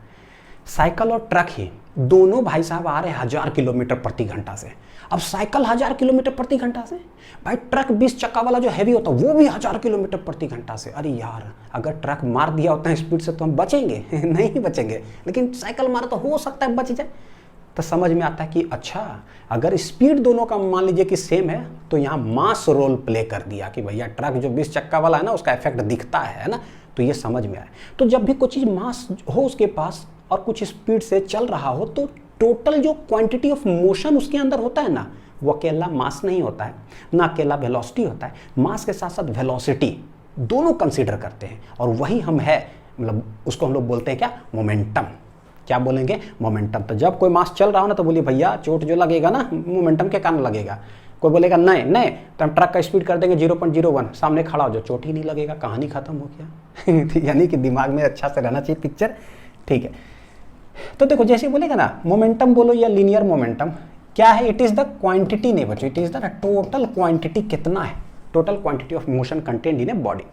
साइकिल और ट्रक ही दोनों भाई साहब आ रहे हैं 1000 किलोमीटर प्रति घंटा से। अब साइकिल 1000 किलोमीटर प्रति घंटा से, भाई ट्रक 20 चक्का वाला जो हैवी होता है वो भी 1000 किलोमीटर प्रति घंटा से। अरे यार, अगर ट्रक मार दिया होता है स्पीड से तो हम बचेंगे? नहीं बचेंगे, लेकिन साइकिल मारा तो हो सकता है बच जाए। तो समझ में आता है कि अच्छा, अगर स्पीड दोनों का मान लीजिए कि सेम है तो यहाँ मास रोल प्ले कर दिया कि भैया ट्रक जो 20 चक्का वाला है ना उसका इफेक्ट दिखता है ना, तो ये समझ में आए। तो जब भी कोई चीज़ मास हो उसके पास और कुछ स्पीड से चल रहा हो, तो टोटल जो क्वांटिटी ऑफ मोशन उसके अंदर होता है ना, वो अकेला मास नहीं होता है, ना अकेला वेलोसिटी होता है। मास के साथ साथ वेलोसिटी दोनों कंसीडर करते हैं, और वही हम है, मतलब उसको हम लोग बोलते हैं क्या? मोमेंटम। क्या बोलेंगे? मोमेंटम। तो जब कोई मास चल रहा हो ना तो बोलिए भैया चोट जो लगेगा ना मोमेंटम के कारण लगेगा। कोई बोलेगा नहीं तो हम ट्रक का स्पीड कर देंगे 0.01, सामने खड़ा हो जो चोट ही नहीं लगेगा, कहानी खत्म हो गया। यानी कि दिमाग में अच्छा से रहना चाहिए पिक्चर। ठीक है, तो देखो जैसे बोलेगा ना मोमेंटम बोलो या लीनियर मोमेंटम, क्या है? इट इज द क्वांटिटी नहीं बच्चों, it is the total quantity. कितना है? Total quantity of motion content in a body.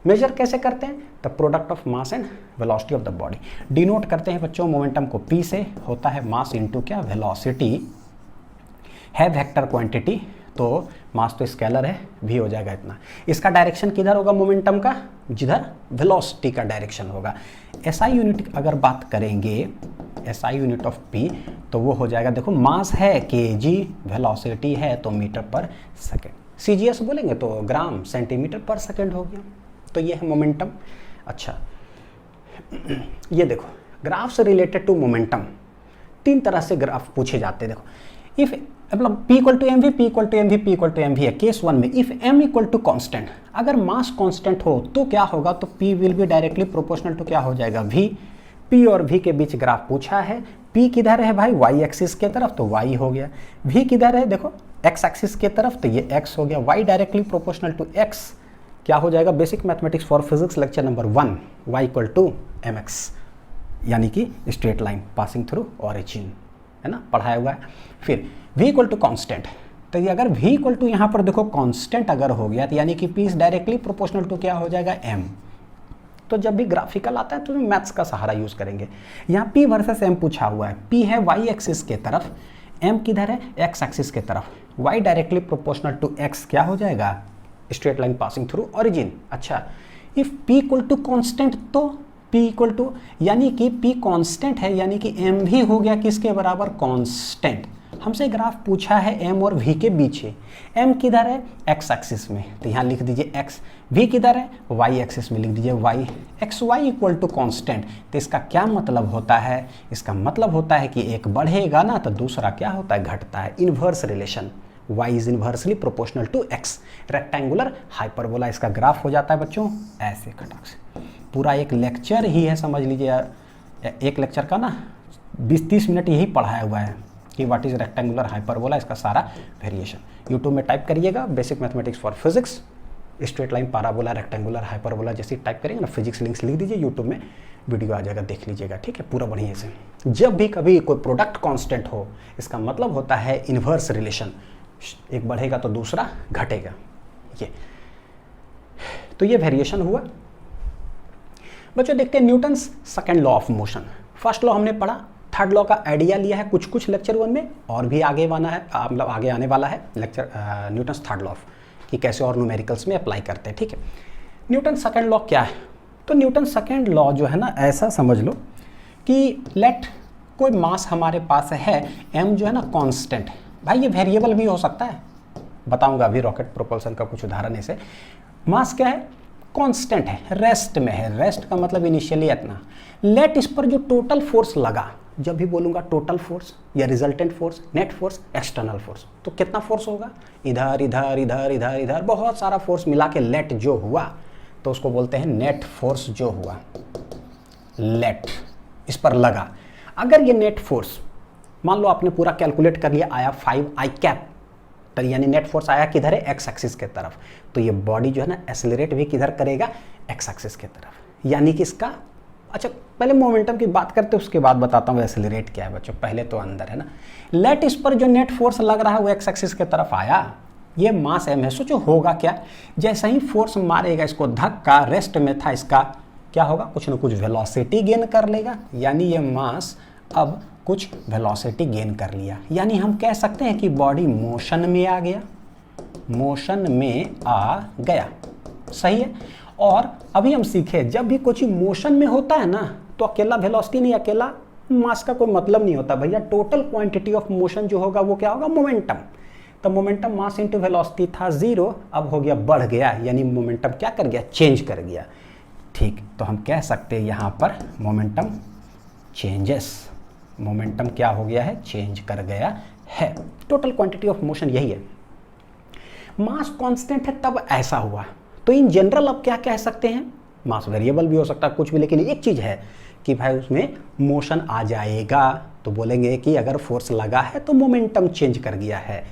Measure कैसे करते हैं? The product of mass and velocity of the body. Denote करते हैं बच्चों मोमेंटम को P से, होता है मास इंटू क्या? वेलोसिटी है वेक्टर क्वांटिटी, तो मास तो स्केलर है, V हो जाएगा इतना। इसका डायरेक्शन किधर होगा मोमेंटम का? जिधर वेलोसिटी का डायरेक्शन होगा। SI यूनिट अगर बात करेंगे, SI यूनिट ऑफ P, तो वो हो जाएगा, देखो मास है kg, वेलोसिटी है तो मीटर पर सेकेंड। CGS बोलेंगे तो ग्राम सेंटीमीटर पर सेकेंड हो गया। तो ये है मोमेंटम। अच्छा, ये देखो ग्राफ से रिलेटेड टू मोमेंटम 3 तरह से ग्राफ पूछे जाते हैं। देखो इफ मतलब P = mv, P = mv, P = mv है केस 1 में। इफ m = कांस्टेंट, अगर मास कांस्टेंट हो तो क्या होगा? तो P will be directly proportional to क्या हो जाएगा? V। P और V के बीच ग्राफ पूछा है। P किधर है भाई? y एक्सिस के तरफ, तो y हो गया। V किधर है? देखो x एक्सिस के तरफ, तो ये x हो गया। y directly proportional to x क्या हो जाएगा? Basic mathematics for physics lecture number 1, y = mx, यानी कि straight line passing through origin, है ना, पढ़ाया हुआ है। फिर v = कांस्टेंट, तो ये अगर v = यहाँ पर देखो कांस्टेंट अगर हो गया तो यानी कि p is directly proportional to क्या हो जाएगा? m। तो जब भी ग्राफिकल आता है तो मैथ्स का सहारा यूज करेंगे। यहाँ p वर्सेस m पूछा हुआ है। p है y एक्सिस के तरफ, m किधर है? x एक्सिस के तरफ। y directly proportional to x क्या हो जाएगा? Straight line passing through origin. अच्छा, इफ p = कांस्टेंट, तो p = यानी कि p कांस्टेंट है, यानी कि m भी हो गया किसके बराबर? कांस्टेंट। हमसे ग्राफ पूछा है m और v के बीच है। m किधर है? x एक्सिस में, तो यहाँ लिख दीजिए x। v किधर है? y एक्सिस में, लिख दीजिए y। xy = कांस्टेंट, तो इसका क्या मतलब होता है? इसका मतलब होता है कि एक बढ़ेगा ना तो दूसरा क्या होता है? घटता है। Inverse relation, y is inversely proportional to x। Rectangular hyperbola इसका ग्राफ हो जाता है बच्चों ऐसे खटक से। पूरा एक लेक्चर ही है, समझ लीजिए एक लेक्चर का ना 20-30 मिनट यही पढ़ाया हुआ है कि व्हाट इज रेक्टेंगुलर हाइपरबोला, इसका सारा वेरिएशन। यूट्यूब में टाइप करिएगा basic mathematics for physics, straight line, parabola, rectangular, hyperbola जैसी टाइप करेंगे ना, फिजिक्स लिंक्स लिख दीजिए यूट्यूब में, वीडियो आ जाएगा, देख लीजिएगा, ठीक है, पूरा बढ़िया से। जब भी कभी कोई प्रोडक्ट कांस्टेंट हो, इसका मतलब होता है इन्वर्स रिलेशन, एक बढ़ेगा तो दूसरा घटेगा। ये तो ये वेरिएशन हुआ। बच्चों देखते हैं Newton's second law of motion. First law हमने पढ़ा, थर्ड लॉ का आइडिया लिया है कुछ कुछ लेक्चर 1 में, और भी आगे मतलब आगे आने वाला है lecture Newton's third law of, कि कैसे और न्यूमेरिकल्स में अप्लाई करते हैं, ठीक है। न्यूटन सेकंड लॉ क्या है? तो न्यूटन सेकंड लॉ जो है ना, ऐसा समझ लो कि लेट कोई मास हमारे पास है, m जो है ना कांस्टेंट है। भाई ये वेरिएबल भी हो सकता है, बताऊंगा अभी रॉकेट प्रोपल्सन का कुछ उदाहरण ऐसे। मास क्या है? कांस्टेंट है, रेस्ट में है। रेस्ट का मतलब इनिशियली इतना। लेट इस पर जो टोटल फोर्स लगा, जब भी बोलूंगा टोटल फोर्स या resultant force, net force, external force, तो कितना फोर्स होगा? इधर इधर इधर इधर इधर बहुत सारा फोर्स मिला के लेट जो हुआ, तो उसको बोलते हैं नेट फोर्स जो हुआ। लेट इस पर लगा, अगर ये नेट फोर्स मान लो आपने पूरा कैलकुलेट कर लिया, आया 5 I कैप, तो यानी नेट फोर्स आया किधर है? एक्स एक्सिस के तरफ। तो ये बॉडी जो है ना एक्सेलरेट भी किधर करेगा? एक्स एक्सिस के तरफ। यानी कि इसका, अच्छा पहले मोमेंटम की बात करते हैं, उसके बाद बताता हूँ एक्सेलरेट क्या है बच्चों, पहले तो अंदर है ना। लेट इस पर जो नेट फोर्स लग रहा है वो एक्स एक्सिस के तरफ आया, ये मास m है। सोचो होगा क्या? जैसे ही फोर्स मारेगा इसको धक्का, रेस्ट में था, इसका क्या होगा? कुछ ना कुछ वेलोसिटी गेन कर लेगा, यानी ये मास अब कुछ वेलोसिटी गेन कर लिया। यानी हम कह सकते हैं कि बॉडी मोशन में आ गया, मोशन में आ गया, सही है। और अभी हम सीखे, जब भी कुछ मोशन में होता है ना, तो अकेला वेलोसिटी नहीं, अकेला मास का कोई मतलब नहीं होता भैया। टोटल क्वांटिटी ऑफ मोशन जो होगा वो क्या होगा? मोमेंटम। तो मोमेंटम मास इंटू वेलोसिटी था 0, अब हो गया बढ़ गया, यानी मोमेंटम क्या कर गया? चेंज कर गया, ठीक। तो हम कह सकते हैं यहाँ पर मोमेंटम चेंजेस, मोमेंटम क्या हो गया है? चेंज कर गया है। टोटल क्वांटिटी ऑफ मोशन यही है। मास कांस्टेंट है तब ऐसा हुआ। तो इन जनरल अब क्या कह सकते हैं? मास वेरिएबल भी हो सकता है कुछ भी, लेकिन एक चीज है कि भाई उसमें मोशन आ जाएगा, तो बोलेंगे कि अगर फोर्स लगा है तो मोमेंटम चेंज कर गया है।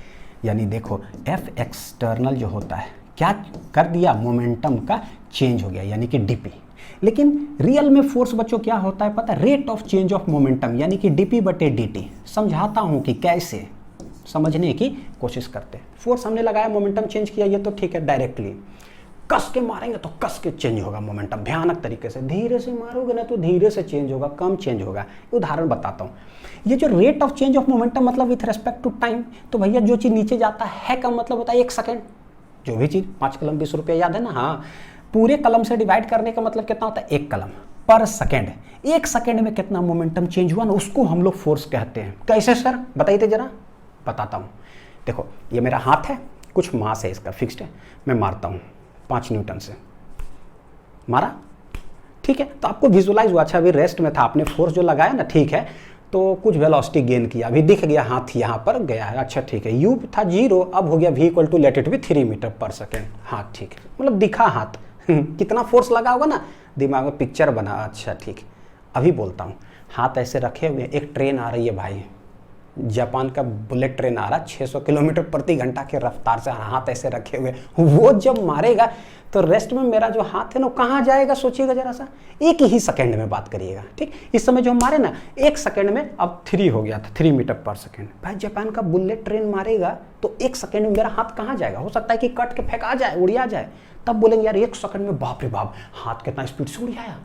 यानी देखो एफ एक्सटर्नल जो होता है क्या कर दिया? मोमेंटम का चेंज हो गया, यानी कि डीपी। लेकिन रियल में फोर्स बच्चों क्या होता है पता है? Rate of change of momentum, यानी कि डीपी बटे dt। समझाता हूं कि कैसे, समझने की कोशिश करते हैं। फोर्स हमने लगाया, मोमेंटम चेंज किया, ये तो ठीक है, डायरेक्टली कस के मारेंगे तो कस के चेंज होगा मोमेंटम, भयानक तरीके से। धीरे से मारोगे ना तो धीरे से चेंज होगा, कम चेंज होगा। उदाहरण बताता हूँ, ये जो rate of change of momentum मतलब विथ रेस्पेक्ट टू टाइम, तो भैया जो चीज़ नीचे जाता है का मतलब होता है 1 सेकेंड। जो भी चीज़ 5 कलम 20 रुपये, याद है ना? हाँ, पूरे कलम से डिवाइड करने का मतलब कितना होता है? 1 कलम पर सेकेंड। 1 सेकेंड में कितना मोमेंटम चेंज हुआ ना, उसको हम लोग फोर्स कहते हैं। कैसे सर बताइए जरा? बताता हूँ। देखो ये मेरा हाथ है, कुछ मास है इसका फिक्स्ड है, मैं मारता हूँ 5 न्यूटन से, मारा, ठीक है। तो आपको विजुलाइज हुआ, अच्छा अभी रेस्ट में था, आपने फोर्स जो लगाया ना, ठीक है, तो कुछ वेलोसिटी गेन किया, अभी दिख गया हाथ यहाँ पर गया है, अच्छा ठीक है। u था 0, अब हो गया v equal to let it be 3 metre पर सेकेंड। हाँ ठीक है, मतलब दिखा हाथ कितना फोर्स लगा होगा ना, दिमाग में पिक्चर बना, अच्छा ठीक। अभी बोलता हूँ, हाथ ऐसे रखे हुए, एक ट्रेन आ रही है भाई, जापान का बुलेट ट्रेन आ रहा, 600 किलोमीटर प्रति घंटा के रफ्तार से, हाथ ऐसे रखे हुए, वो जब मारेगा तो रेस्ट में मेरा जो हाथ है ना कहाँ जाएगा? सोचिएगा जरा सा, 1 ही सेकंड में बात करिएगा, ठीक। इस समय जो हम मारे ना 1 सेकंड में, अब 3 हो गया था, 3 मीटर पर सेकंड। भाई जापान का बुलेट ट्रेन मारेगा तो 1 सेकंड में मेरा हाथ कहाँ जाएगा? हो सकता है कि कट के फेंका जाए, उड़िया जाए, तब बोलेंगे यार 1 सेकंड में बाप रे बाप हाथ कितना स्पीड से उड़ियाया।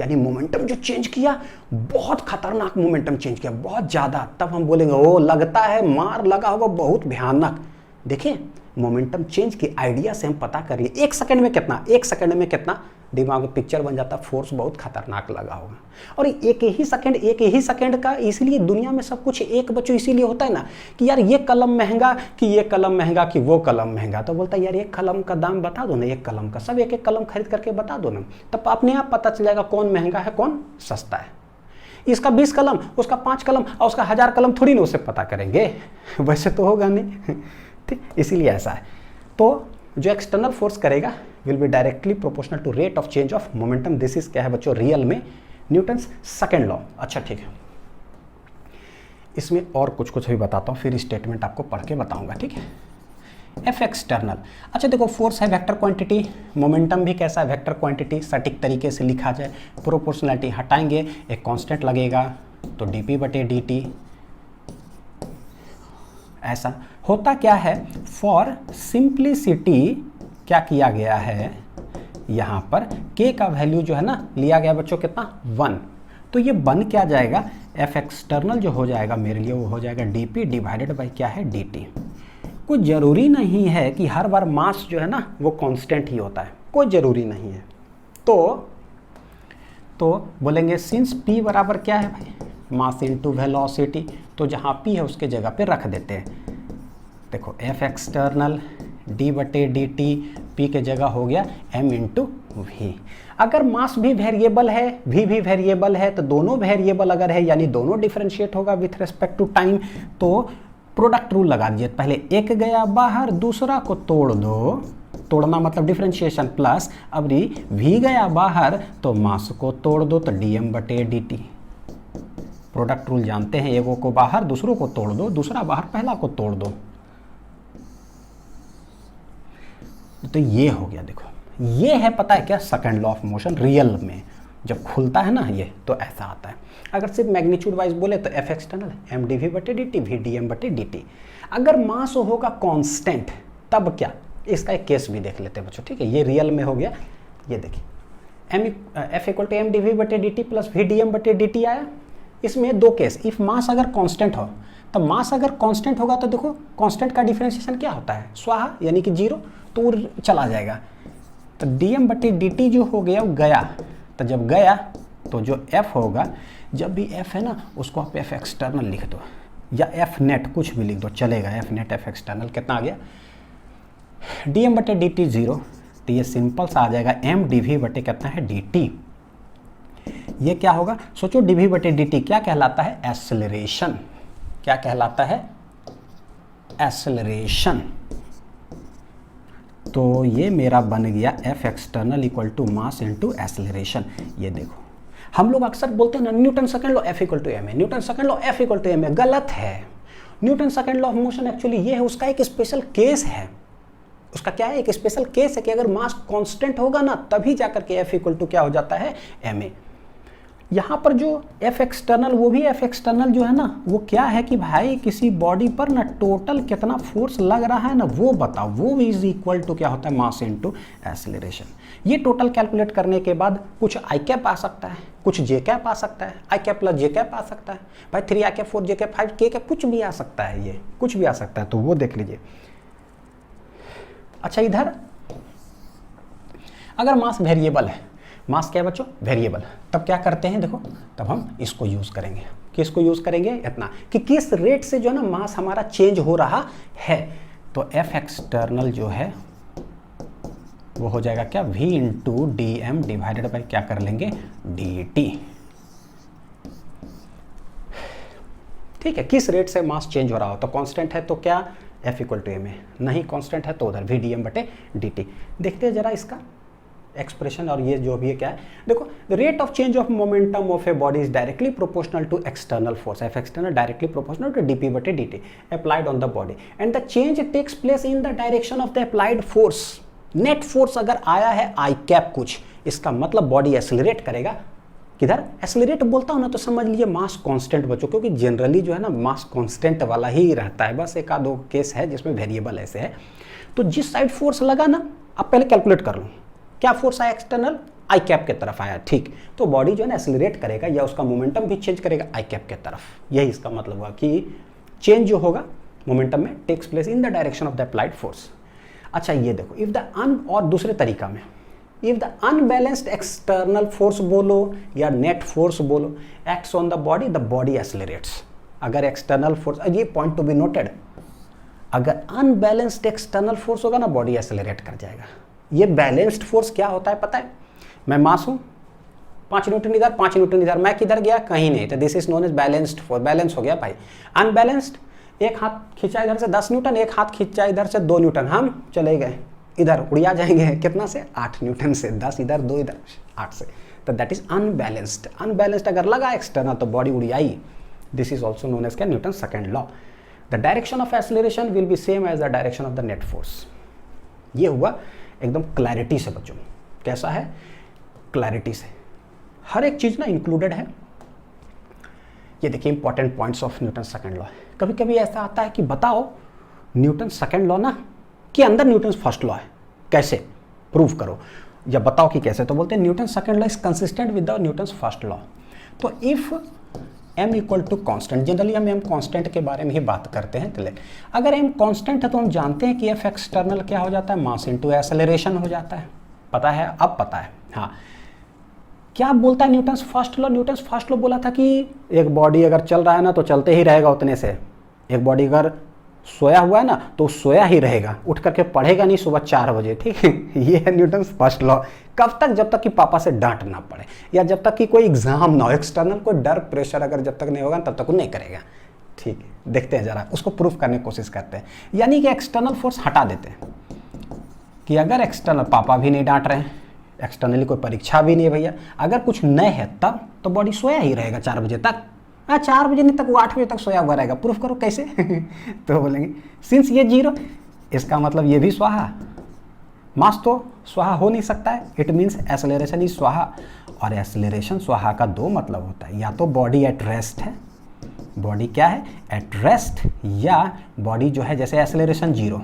यानी मोमेंटम जो चेंज किया, बहुत खतरनाक मोमेंटम चेंज किया, बहुत ज़्यादा। तब हम बोलेंगे ओ लगता है मार लगा होगा बहुत भयानक। देखिए मोमेंटम चेंज की आइडिया से हम पता करिए 1 सेकंड में कितना, 1 सेकंड में कितना, दिमाग में पिक्चर बन जाता, फोर्स बहुत खतरनाक लगा होगा। और एक ही सेकंड का, इसीलिए दुनिया में सब कुछ एक बच्चों इसीलिए होता है ना कि यार ये कलम महंगा कि ये कलम महंगा कि वो कलम महंगा, तो बोलता है यार एक कलम का दाम बता दो ना, एक कलम का, सब एक कलम खरीद करके बता दो ना, तब अपने आप पता चल जाएगा कौन महंगा है कौन सस्ता है। इसका 20 कलम, उसका 5 कलम और उसका 1000 कलम थोड़ी ना उसे पता करेंगे, वैसे तो होगा नहीं, ठीक। इसीलिए ऐसा है। तो जो एक्सटर्नल फोर्स करेगा will be directly proportional to rate of change of momentum. This is क्या है बच्चों? रियल में न्यूटन्स सेकंड लॉ। अच्छा ठीक है, इसमें और कुछ भी बताता हूँ, फिर स्टेटमेंट आपको पढ़ के बताऊंगा, ठीक है। F external. अच्छा देखो, फोर्स है वेक्टर क्वांटिटी, मोमेंटम भी कैसा है वेक्टर क्वांटिटी, सटीक तरीके से लिखा जाए, प्रोपोर्शनलिटी हटाएंगे, एक कांस्टेंट लगेगा तो dp बटे dt। ऐसा होता क्या है, फॉर सिंप्लिसिटी क्या किया गया है, यहाँ पर k का वैल्यू जो है ना लिया गया बच्चों कितना 1, तो ये बन क्या जाएगा, एफ एक्सटर्नल जो हो जाएगा मेरे लिए वो हो जाएगा dp डिवाइडेड बाई क्या है dt। कोई ज़रूरी नहीं है कि हर बार मास जो है ना वो कांस्टेंट ही होता है, कोई ज़रूरी नहीं है। तो बोलेंगे सिंस p बराबर क्या है भाई, मास इनटू वेलोसिटी, तो जहाँ p है उसके जगह पे रख देते हैं। देखो एफ एक्सटर्नल d बटे डी टी, पी के जगह हो गया m इंटू वी। अगर मास भी वेरिएबल है, v भी वेरिएबल है, तो दोनों वेरिएबल अगर है यानी दोनों डिफरेंशिएट होगा विथ रिस्पेक्ट टू टाइम, तो प्रोडक्ट रूल लगा दीजिए, पहले एक गया बाहर दूसरा को तोड़ दो, तोड़ना मतलब डिफरेंशिएशन प्लस, अब v गया बाहर तो मास को तोड़ दो तो dm बटे dt। प्रोडक्ट रूल जानते हैं, एगो को बाहर दूसरों को तोड़ दो, दूसरा बाहर पहला को तोड़ दो, तो ये हो गया। देखो ये है पता है क्या, second law of motion real में जब खुलता है ना ये तो ऐसा आता है। अगर सिर्फ मैग्नीट्यूड वाइज बोले तो F external M D V बटे D T, V D M बटे डी टी। अगर मास होगा कांस्टेंट तब क्या, इसका एक केस भी देख लेते हैं बच्चों, ठीक है, ये रियल में हो गया। ये देखिए M F equal to M D V बटे D T plus V D M बटे डी टी आया। इसमें दो केस, इफ मास अगर कांस्टेंट हो, तो मास अगर कांस्टेंट होगा तो देखो कांस्टेंट का डिफरेंशिएशन क्या होता है, स्वाहा यानी कि जीरो, तो चला जाएगा। तो dm बटे dt जो हो गया वो गया, तो जब गया तो जो f होगा, जब भी f है ना उसको आप f एक्सटर्नल लिख दो या f नेट कुछ भी लिख दो चलेगा, f नेट f एक्सटर्नल कितना आ गया, dm बटे dt 0, तो ये सिंपल सा आ जाएगा m dv बटे कितना है dt। ये क्या होगा सोचो, dv बटे dt क्या कहलाता है, एक्सेलरेशन। क्या कहलाता है, एक्सेलरेशन। तो ये मेरा बन गया F external equal to mass into acceleration. ये देखो हम लोग अक्सर बोलते हैं ना Newton second law F equal to M है, Newton second law F equal to M है, गलत है। Newton second law of motion actually ये है, उसका एक स्पेशल केस है। उसका क्या है, एक स्पेशल केस है कि अगर मास कांस्टेंट होगा ना तभी जाकर के एफ इक्वल टू क्या हो जाता है, एम ए। यहाँ पर जो एफ एक्सटर्नल, वो भी एफ एक्सटर्नल जो है ना वो क्या है कि भाई किसी बॉडी पर ना टोटल कितना फोर्स लग रहा है ना वो बताओ, वो इज इक्वल टू क्या होता है, मास इनटू एक्सेलरेशन। ये टोटल कैलकुलेट करने के बाद कुछ आई कैप आ सकता है, कुछ जे कैप आ सकता है, आई कैप प्लस जे कैप आ सकता है, भाई 3 आई कैप 4 जे कैप 5 के कैप कुछ भी आ सकता है, ये कुछ भी आ सकता है, तो वो देख लीजिए। अच्छा इधर अगर मास वेरिएबल है, मास क्या है बच्चों, वेरिएबल, तब क्या करते हैं, देखो तब हम इसको यूज़ करेंगे। किसको यूज़ करेंगे, इतना कि किस रेट से जो है ना मास हमारा चेंज हो रहा है। तो एफ एक्सटर्नल जो है वो हो जाएगा क्या, v into D M divided by क्या कर लेंगे, डी टी। ठीक है, किस रेट से मास चेंज हो रहा हो, तो कांस्टेंट है तो क्या f इक्वल टू एम है, नहीं कांस्टेंट है तो उधर v डी एम बटे डी टी। देखते हैं जरा इसका एक्सप्रेशन, और ये जो भी है क्या है, देखो the rate of change of momentum of a body is directly proportional to external force, F external directly proportional to dp बटे dt applied on the body and the change takes place in the direction of the applied force. Net force अगर आया है आई cap कुछ, इसका मतलब body accelerate करेगा। किधर accelerate बोलता हूँ ना तो समझ लीजिए मास कांस्टेंट बच्चों, क्योंकि जनरली जो है ना मास कांस्टेंट वाला ही रहता है, बस एक आधो केस है जिसमें वेरिएबल ऐसे है। तो जिस साइड फोर्स लगा ना, अब पहले कैलकुलेट कर लो क्या फोर्स आया, एक्सटर्नल आई कैप के तरफ आया, ठीक, तो बॉडी जो है ना एक्सेलरेट करेगा या उसका मोमेंटम भी चेंज करेगा आई कैप के तरफ। यही इसका मतलब हुआ कि चेंज जो होगा मोमेंटम में takes place in the direction of the applied force. अच्छा ये देखो, इफ द और दूसरे तरीका में, if the unbalanced external force बोलो या नेट फोर्स बोलो acts on the body accelerates. अगर एक्सटर्नल फोर्स, ये पॉइंट टू बी नोटेड, अगर अनबैलेंस्ड एक्सटर्नल फोर्स होगा ना बॉडी एक्सेलरेट कर जाएगा। ये बैलेंस्ड फोर्स क्या होता है पता है, मैं मास हूँ 5 न्यूटन इधर 5 न्यूटन इधर, मैं किधर गया कहीं नहीं, तो this is known as balanced force, balance हो गया भाई। अनबैलेंस्ड, एक हाथ खींचा इधर से 10 न्यूटन, एक हाथ खींचा इधर से 2 न्यूटन, हम चले गए इधर, उड़िया जाएंगे कितना से, 8 न्यूटन से, 10 इधर 2 इधर 8 से, तो दैट इज अनबैलेंस्ड। अनबैलेंस्ड अगर लगा एक्सटर्नल तो बॉडी उड़ियाई, this is also known as क्या, Newton second law. The direction of acceleration will be same as the direction of the net force. ये हुआ एकदम क्लैरिटी से बच्चों। कैसा है? क्लैरिटी से, हर एक चीज ना इंक्लूडेड है। ये देखिए important points of Newton second law. कभी कभी ऐसा आता है कि बताओ न्यूटन सेकंड लॉ ना के अंदर न्यूटन फर्स्ट लॉ है, कैसे प्रूव करो या बताओ कि कैसे। तो बोलते हैं Newton second law is consistent with the Newton first law. तो if m equal to constant, generally हम m कॉन्स्टेंट के बारे में ही बात करते हैं। चले, अगर m कॉन्स्टेंट है तो हम जानते हैं कि f एक्सटर्नल क्या हो जाता है? मास इंटू एक्सेलरेशन हो जाता है। पता है? अब पता है। हाँ, क्या बोलता है Newton first law? Newton first law बोला था कि एक बॉडी अगर चल रहा है ना तो चलते ही रहेगा उतने से, एक बॉडी अगर सोया हुआ है ना तो सोया ही रहेगा, उठ करके पढ़ेगा नहीं सुबह 4 बजे। ठीक है, ये है न्यूटन फर्स्ट लॉ। कब तक? जब तक कि पापा से डांट ना पड़े या जब तक कि कोई एग्जाम ना हो, एक्सटर्नल कोई डर प्रेशर अगर जब तक नहीं होगा तब तक वो नहीं करेगा। ठीक है, देखते हैं जरा, उसको प्रूफ करने की कोशिश करते हैं। यानी कि एक्सटर्नल फोर्स हटा देते हैं कि अगर एक्सटर्नल, पापा भी नहीं डांट रहे हैं, एक्सटर्नली कोई परीक्षा भी नहीं है भैया, अगर कुछ नए है तब तो बॉडी सोया ही रहेगा 4 बजे तक। 4 बजे नहीं तक वो 8 बजे तक सोया हुआ रहेगा। प्रूफ करो कैसे? तो बोलेंगे सिंस ये 0, इसका मतलब ये भी स्वाहा, मास तो स्वाहा हो नहीं सकता है। इट मीन्स एक्सेलरेशन इज स्वाहा, और एक्सेलरेशन स्वाहा का 2 मतलब होता है, या तो बॉडी एट रेस्ट है, बॉडी क्या है? एट रेस्ट, या बॉडी जो है जैसे एक्सेलरेशन 0,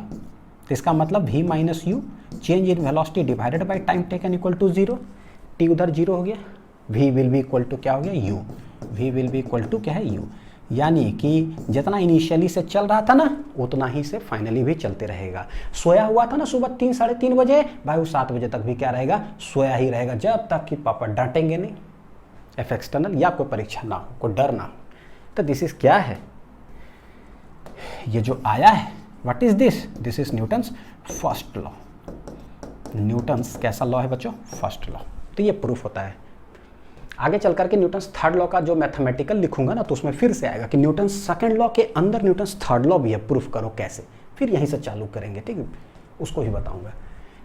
तो इसका मतलब v minus U change in velocity divided by time taken equal to 0। t उधर 0 हो गया, v will be equal to क्या हो गया? u। v will be equal to क्या है? u। यानी कि जितना इनिशियली से चल रहा था ना उतना ही से फाइनली भी चलते रहेगा। सोया हुआ था ना सुबह 3 साढ़े 3 बजे, भाई वो 7 बजे तक भी क्या रहेगा? सोया ही रहेगा, जब तक कि पापा डांटेंगे नहीं, एफ एक्सटर्नल या कोई परीक्षा ना हो, कोई डर ना हो। तो दिस इज क्या है? ये जो आया है, what is this? This is Newton's first law. Newton's कैसा लॉ है बच्चों? First law. तो ये प्रूफ होता है। आगे चल करके न्यूटन्स थर्ड लॉ का जो मैथमेटिकल लिखूंगा ना तो उसमें फिर से आएगा कि न्यूटन्स सेकंड लॉ के अंदर न्यूटन्स थर्ड लॉ भी है, प्रूफ करो कैसे। फिर यहीं से चालू करेंगे, ठीक है, उसको ही बताऊंगा।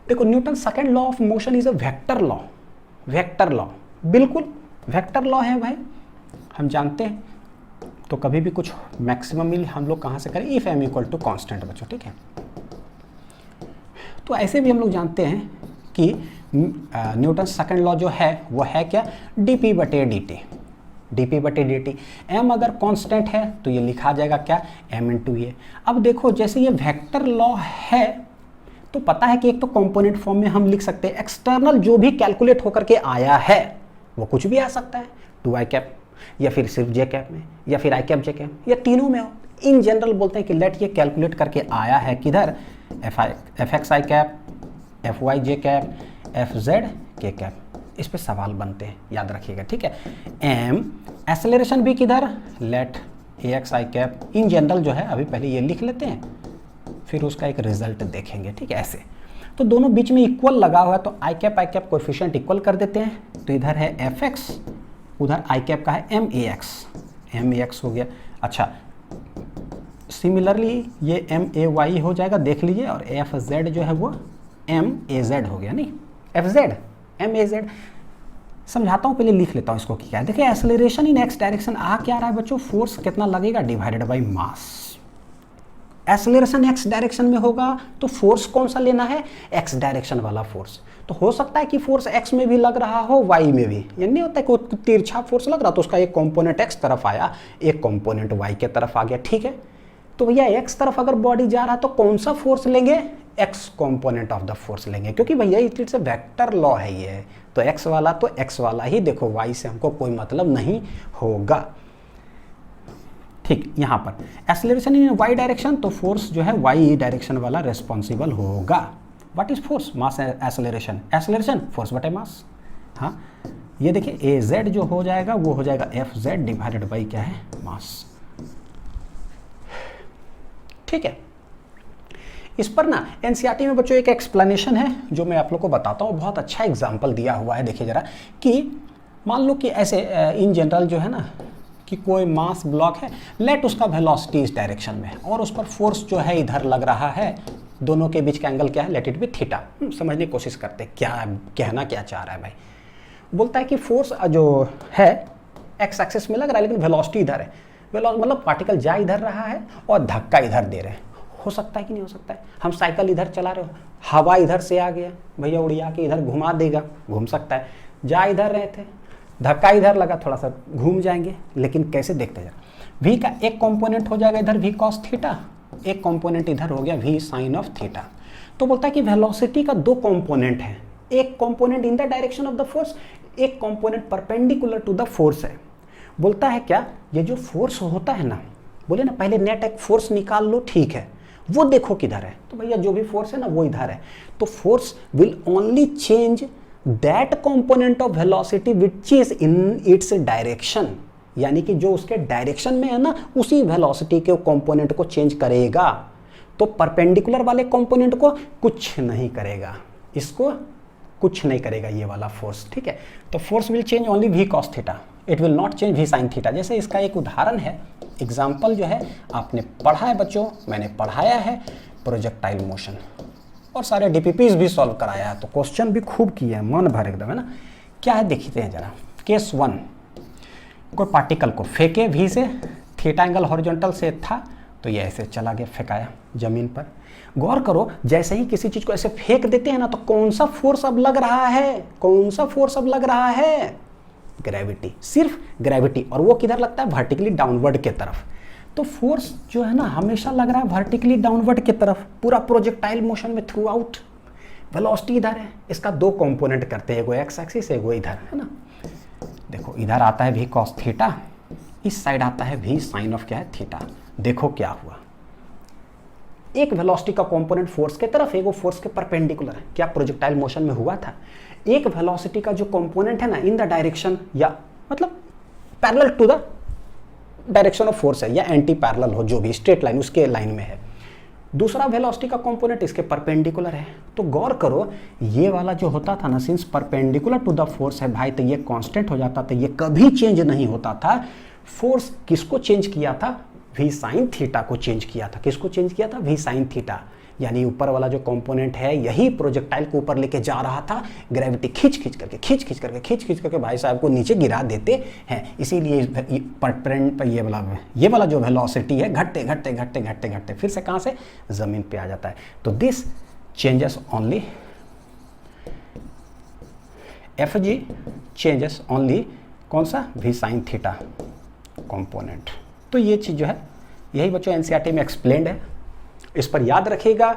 देखो, Newton second law of motion is a vector law. Vector law, बिल्कुल वेक्टर लॉ है भाई, हम जानते हैं। तो कभी भी कुछ मैक्सिमम हम लोग कहाँ से करें? If M equal to constant बच्चों, ठीक है। तो ऐसे भी हम लोग जानते हैं कि न्यूटन सेकंड लॉ जो है वो है क्या? dp बटे dt। dp बटे dt, m अगर कांस्टेंट है तो ये लिखा जाएगा क्या? m इंटू ए। अब देखो, जैसे ये वेक्टर लॉ है तो पता है कि एक तो कंपोनेंट फॉर्म में हम लिख सकते हैं, एक्सटर्नल जो भी कैलकुलेट होकर के आया है वो कुछ भी आ सकता है, 2i कैप, या फिर सिर्फ j कैप में, या फिर i कैप j कैप, या तीनों में हो। इन जनरल बोलते हैं कि लेट ये कैलकुलेट करके आया है किधर? F x I cap, F Y J cap, F Z के कैप। इस पे सवाल बनते हैं, याद रखिएगा, ठीक है। एम एक्सेलरेशन भी किधर? Let A X I cap. In general जो है अभी पहले ये लिख लेते हैं, फिर उसका एक रिजल्ट देखेंगे, ठीक है। ऐसे तो दोनों बीच में इक्वल लगा हुआ है तो आई कैप कोएफिशिएंट इक्वल कर देते हैं। तो इधर है एफ एक्स, उधर आई कैप का है एम ए एक्स हो गया। अच्छा, सिमिलरली ये एम ए वाई हो जाएगा, देख लीजिए, और एफ जेड जो है वो एम ए जेड हो गया, नहीं F Z M A Z. समझाता हूँ, पहले लिख लेता हूँ इसको क्या है। देखिए, एक्सेलरेशन इन एक्स डायरेक्शन आ क्या रहा है बच्चों? फोर्स कितना लगेगा divided by mass. Acceleration x direction में होगा तो फोर्स कौन सा लेना है? एक्स डायरेक्शन वाला फोर्स। तो हो सकता है कि फोर्स एक्स में भी लग रहा हो, वाई में भी। ये नहीं होता है कि तिरछा फोर्स लग रहा तो उसका एक कंपोनेंट एक्स तरफ आया, एक कंपोनेंट वाई के तरफ आ गया, ठीक है। तो भैया एक्स तरफ अगर बॉडी जा रहा है तो कौन सा फोर्स लेंगे? X component of the force लेंगे, क्योंकि भैया इट से वेक्टर लॉ है ये। तो एक्स वाला तो एक्स वाला ही, देखो वाई से हमको कोई मतलब नहीं होगा, ठीक। यहाँ पर एक्सेलरेशन इन वाई डायरेक्शन, तो फोर्स जो है वाई डायरेक्शन वाला रेस्पॉन्सिबल होगा। What is force? Mass acceleration, acceleration force बटे मास। हाँ, ये देखिए ए जेड जो हो जाएगा वो हो जाएगा एफ जेड डिवाइडेड बाई क्या है? मास, ठीक है। इस पर ना एनसीईआरटी में बच्चों एक एक्सप्लेनेशन है जो मैं आप लोग को बताता हूँ। बहुत अच्छा एग्जाम्पल दिया हुआ है, देखिए जरा, कि मान लो कि ऐसे इन जनरल जो है ना कि कोई मास ब्लॉक है, लेट उसका वेलोसिटी इस डायरेक्शन में और उस पर फोर्स जो है इधर लग रहा है, दोनों के बीच का एंगल क्या है? Late it B theta. समझने की कोशिश करते हैं क्या कहना क्या चाह रहा है भाई। बोलता है कि फोर्स जो है एक्स एक्सिस में लग रहा है लेकिन वेलोसिटी इधर है, मतलब पार्टिकल जा इधर रहा है और धक्का इधर दे रहे हैं। हो सकता है कि नहीं हो सकता है? हम साइकिल इधर चला रहे हो, हवा इधर से आ गया, भैया उड़िया के इधर घुमा देगा, घूम सकता है। जा इधर रहे थे, धक्का इधर लगा, थोड़ा सा घूम जाएंगे, लेकिन कैसे देखते हैं। v का एक कंपोनेंट हो जाएगा इधर v cos थीटा, एक कंपोनेंट इधर हो गया v sin ऑफ थीटा। तो बोलता है कि वेलोसिटी का दो कंपोनेंट है, एक component in the direction of the force, एक component perpendicular to the force है। बोलता है क्या, ये जो फोर्स होता है ना, बोले ना पहले नेट एक फोर्स निकाल लो, ठीक है, वो देखो किधर है, तो भैया जो भी फोर्स है ना वो इधर है। तो force will only change that component of velocity which is in its direction, यानी कि जो उसके डायरेक्शन में है ना उसी वेलोसिटी के कंपोनेंट को चेंज करेगा। तो परपेंडिकुलर वाले कंपोनेंट को कुछ नहीं करेगा, इसको कुछ नहीं करेगा ये वाला फोर्स, ठीक है। तो force will change only v cos theta, it will not change v sin theta. जैसे इसका एक उदाहरण है, एग्जाम्पल जो है आपने पढ़ा है बच्चों, मैंने पढ़ाया है प्रोजेक्टाइल मोशन और सारे डीपीपीज भी सॉल्व कराया है, तो क्वेश्चन भी खूब किए हैं, मन भर एकदम, है ना। क्या है देखते हैं जरा। केस 1, कोई पार्टिकल को फेंके v से, थीटा एंगल हॉरिजॉन्टल से था, तो ये ऐसे चला गया, फेंकाया जमीन पर। गौर करो, जैसे ही किसी चीज को ऐसे फेंक देते हैं ना, तो कौन सा फोर्स अब लग रहा है, कौन सा फोर्स अब लग रहा है, ग्रेविटी, सिर्फ ग्रेविटी, और वो किधर लगता है, वर्टिकली डाउनवर्ड के तरफ। तो फोर्स जो है ना हमेशा लग रहा है वर्टिकली डाउनवर्ड की तरफ, पूरा प्रोजेक्टाइल मोशन में थ्रू आउट। वेलोसिटी इधर है, इसका दो कंपोनेंट करते हैं, एगो एक्स एक्सिस, एगो इधर, है ना। देखो इधर आता है v cos थीटा, इस साइड आता है v sin ऑफ क्या है थीटा। देखो क्या हुआ, एक वेलोसिटी का कंपोनेंट फोर्स के तरफ, एगो फोर्स के परपेंडिकुलर है, क्या प्रोजेक्टाइल मोशन में हुआ था। एक वेलोसिटी का जो कंपोनेंट है ना इन द डायरेक्शन, या मतलब parallel to the direction of force है, या एंटी पैरेलल हो, जो भी स्ट्रेट लाइन उसके लाइन में है। दूसरा वेलोसिटी का कंपोनेंट इसके परपेंडिकुलर है। तो गौर करो, ये वाला जो होता था ना, since perpendicular to the force है भाई, तो ये कांस्टेंट हो जाता था, ये कभी चेंज नहीं होता था। फोर्स किसको चेंज किया था, v sin थीटा को चेंज किया था। किसको चेंज किया था, v sin थीटा, यानी ऊपर वाला जो कंपोनेंट है यही प्रोजेक्टाइल को ऊपर लेके जा रहा था। ग्रेविटी खींच खींच करके भाई साहब को नीचे गिरा देते हैं। इसीलिए ये वाला जो वेलोसिटी है घटते फिर से कहाँ से, जमीन पे आ जाता है। तो this changes only, Fg changes only कौन सा, v sin थीटा कंपोनेंट। तो ये चीज़ जो है यही बच्चों एनसीईआरटी में एक्सप्लेन्ड है, इस पर याद रखिएगा।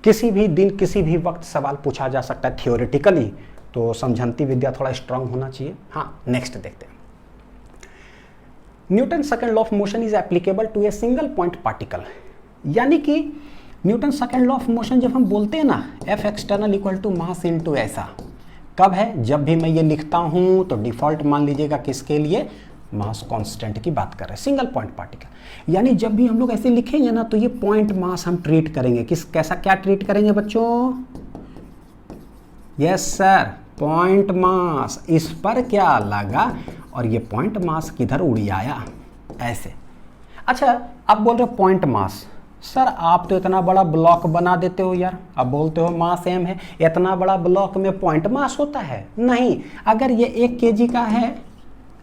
किसी भी दिन किसी भी वक्त सवाल पूछा जा सकता है थियोरेटिकली, तो समझंती विद्या थोड़ा स्ट्रांग होना चाहिए। हाँ, नेक्स्ट देखते हैं। Newton second law of motion is applicable to a single point particle, यानी कि Newton second law of motion जब हम बोलते हैं ना, F external equal to mass into ऐसा, कब है, जब भी मैं ये लिखता हूँ तो डिफॉल्ट मान लीजिएगा किसके लिए, मास कांस्टेंट की बात कर रहे हैं, सिंगल पॉइंट पार्टिकल। यानी जब भी हम लोग ऐसे लिखेंगे ना, तो ये पॉइंट मास हम ट्रीट करेंगे, कैसा क्या ट्रीट करेंगे बच्चों, यस सर, पॉइंट मास। इस पर क्या लगा और ये पॉइंट मास किधर उड़ी आया, ऐसे। अच्छा, आप बोल रहे हो पॉइंट मास, सर आप तो इतना बड़ा ब्लॉक बना देते हो यार, अब बोलते हो मास m है, इतना बड़ा ब्लॉक में पॉइंट मास होता है? नहीं, अगर ये 1 kg का है,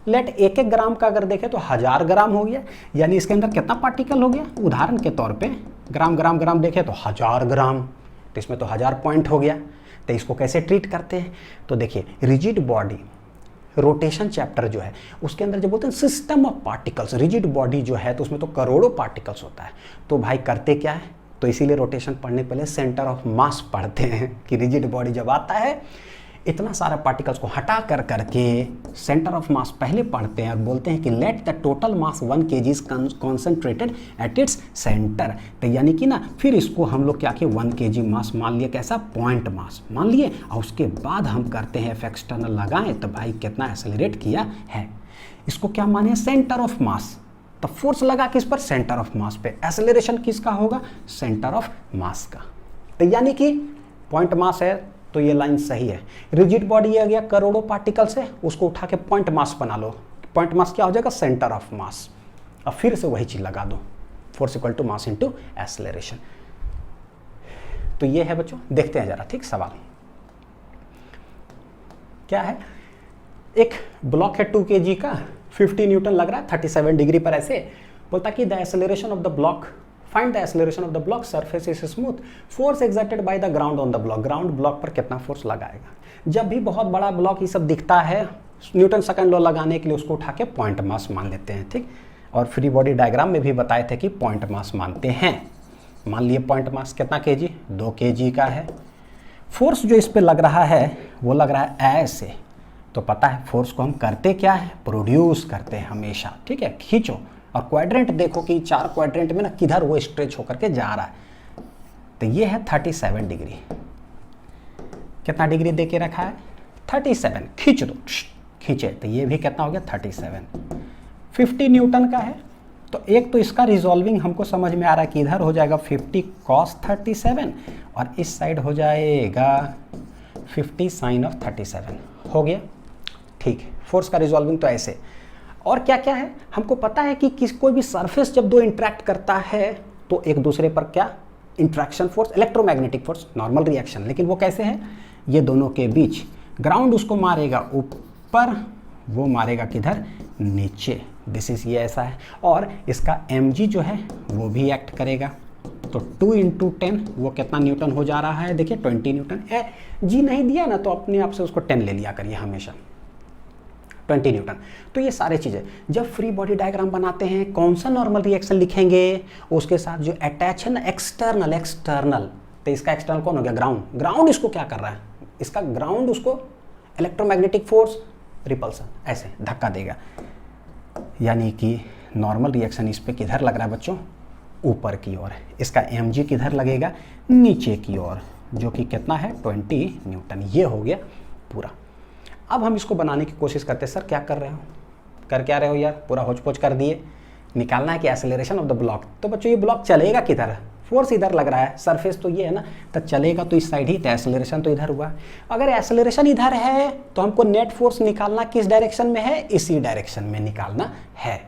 लेट 1 ग्राम का अगर देखें तो 1000 ग्राम हो गया, यानी इसके अंदर कितना पार्टिकल हो गया। उदाहरण के तौर पे ग्राम देखें तो 1000 ग्राम, तो इसमें तो 1000 पॉइंट हो गया। तो इसको कैसे ट्रीट करते हैं, तो देखिए रिजिड बॉडी रोटेशन चैप्टर जो है उसके अंदर जब बोलते हैं system of particles, rigid body जो है तो उसमें तो करोड़ों पार्टिकल्स होता है। तो भाई करते क्या है, तो इसीलिए रोटेशन पढ़ने पहले सेंटर ऑफ मास पढ़ते हैं कि रिजिड बॉडी जब आता है इतना सारा पार्टिकल्स को हटा कर करके सेंटर ऑफ मास पहले पढ़ते हैं और बोलते हैं कि let the total mass 1 kg is concentrated at its centre. तो यानी कि ना फिर इसको हम लोग क्या किए, 1 kg मास मान लिए, कैसा, पॉइंट मास मान लिए, और उसके बाद हम करते हैं F एक्सटर्नल लगाएं, तो भाई कितना एक्सेलरेट किया है, इसको क्या माने, सेंटर ऑफ मास। तो फोर्स लगा किस पर, सेंटर ऑफ मास पे, एक्सेलरेशन किसका होगा, सेंटर ऑफ मास का। तो यानी कि पॉइंट मास है तो ये लाइन सही है। रिजिड बॉडी आ गया करोड़ों पार्टिकल से, उसको उठा के पॉइंट मास बना लो, पॉइंट मास क्या हो जाएगा, सेंटर ऑफ मास। अब फिर से वही चीज लगा दो, force equal to mass into acceleration. तो ये है बच्चों, देखते हैं जरा, ठीक। सवाल क्या है, एक ब्लॉक है 2 kg का, 50 न्यूटन लग रहा है 37 डिग्री पर ऐसे, बोलता कि the acceleration of the block, find the acceleration of the block, surface is smooth, force exerted by the ground on the block, ground block पर कितना फोर्स लगाएगा। जब भी बहुत बड़ा ब्लॉक ये सब दिखता है, न्यूटन सेकंड लॉ लगाने के लिए उसको उठा के पॉइंट मास मान लेते हैं, ठीक। और फ्री बॉडी डायग्राम में भी बताए थे कि पॉइंट मास मानते हैं। मान लिए पॉइंट मास कितना केजी, 2 केजी का है। फोर्स जो इस पे लग रहा है वो लग रहा है ऐसे, तो पता है फोर्स को हम करते क्या है, प्रोड्यूस करते हैं हमेशा, ठीक है। खींचो और क्वाड्रेंट देखो कि 4 क्वाड्रेंट में ना किधर वो स्ट्रेच होकर के जा रहा है। तो ये है 37 डिग्री, कितना डिग्री दे के रखा है, 37, खींच दो, खींचे तो ये भी कितना हो गया 37, 50 न्यूटन का है। तो एक तो इसका रिजॉल्विंग हमको समझ में आ रहा है कि इधर हो जाएगा 50 cos 37 और इस साइड हो जाएगा 50 sin of 37, हो गया, ठीक है। फोर्स का रिजॉल्विंग तो ऐसे। और क्या क्या है हमको पता है कि कोई भी सरफेस जब दो इंटरेक्ट करता है तो एक दूसरे पर क्या interaction force, electromagnetic force, normal reaction. लेकिन वो कैसे है, ये दोनों के बीच ग्राउंड उसको मारेगा ऊपर, वो मारेगा किधर, नीचे। दिस इज ये ऐसा है। और इसका mg जो है वो भी एक्ट करेगा। तो 2 × 10 वो कितना न्यूटन हो जा रहा है, देखिए 20 न्यूटन। जी नहीं दिया ना तो अपने आप से उसको 10 ले लिया करिए हमेशा, 20 न्यूटन। तो ये सारे चीज़ें जब फ्री बॉडी डायग्राम बनाते हैं कौन सा नॉर्मल रिएक्शन लिखेंगे, उसके साथ जो अटैच है ना एक्सटर्नल, तो इसका एक्सटर्नल कौन हो गया, ग्राउंड इसको क्या कर रहा है, इसका ग्राउंड उसको इलेक्ट्रोमैग्नेटिक फोर्स, रिपल्सन, ऐसे धक्का देगा। यानी कि नॉर्मल रिएक्शन इस पे किधर लग रहा है बच्चों, ऊपर की ओर। इसका mg किधर लगेगा, नीचे की ओर, जो कि कितना है 20 न्यूटन। ये हो गया पूरा। अब हम इसको बनाने की कोशिश करते हैं। सर क्या कर रहे हो, कर क्या रहे हो यार, पूरा होच पोच कर दिए। निकालना है कि एक्सेलरेशन ऑफ द ब्लॉक। तो बच्चों ये ब्लॉक चलेगा किधर, फोर्स इधर लग रहा है, सरफेस तो ये है ना, तो चलेगा तो इस साइड ही, तो एक्सेलरेशन तो इधर हुआ। अगर एक्सेलरेशन इधर है तो हमको नेट फोर्स निकालना किस डायरेक्शन में है, इसी डायरेक्शन में निकालना है।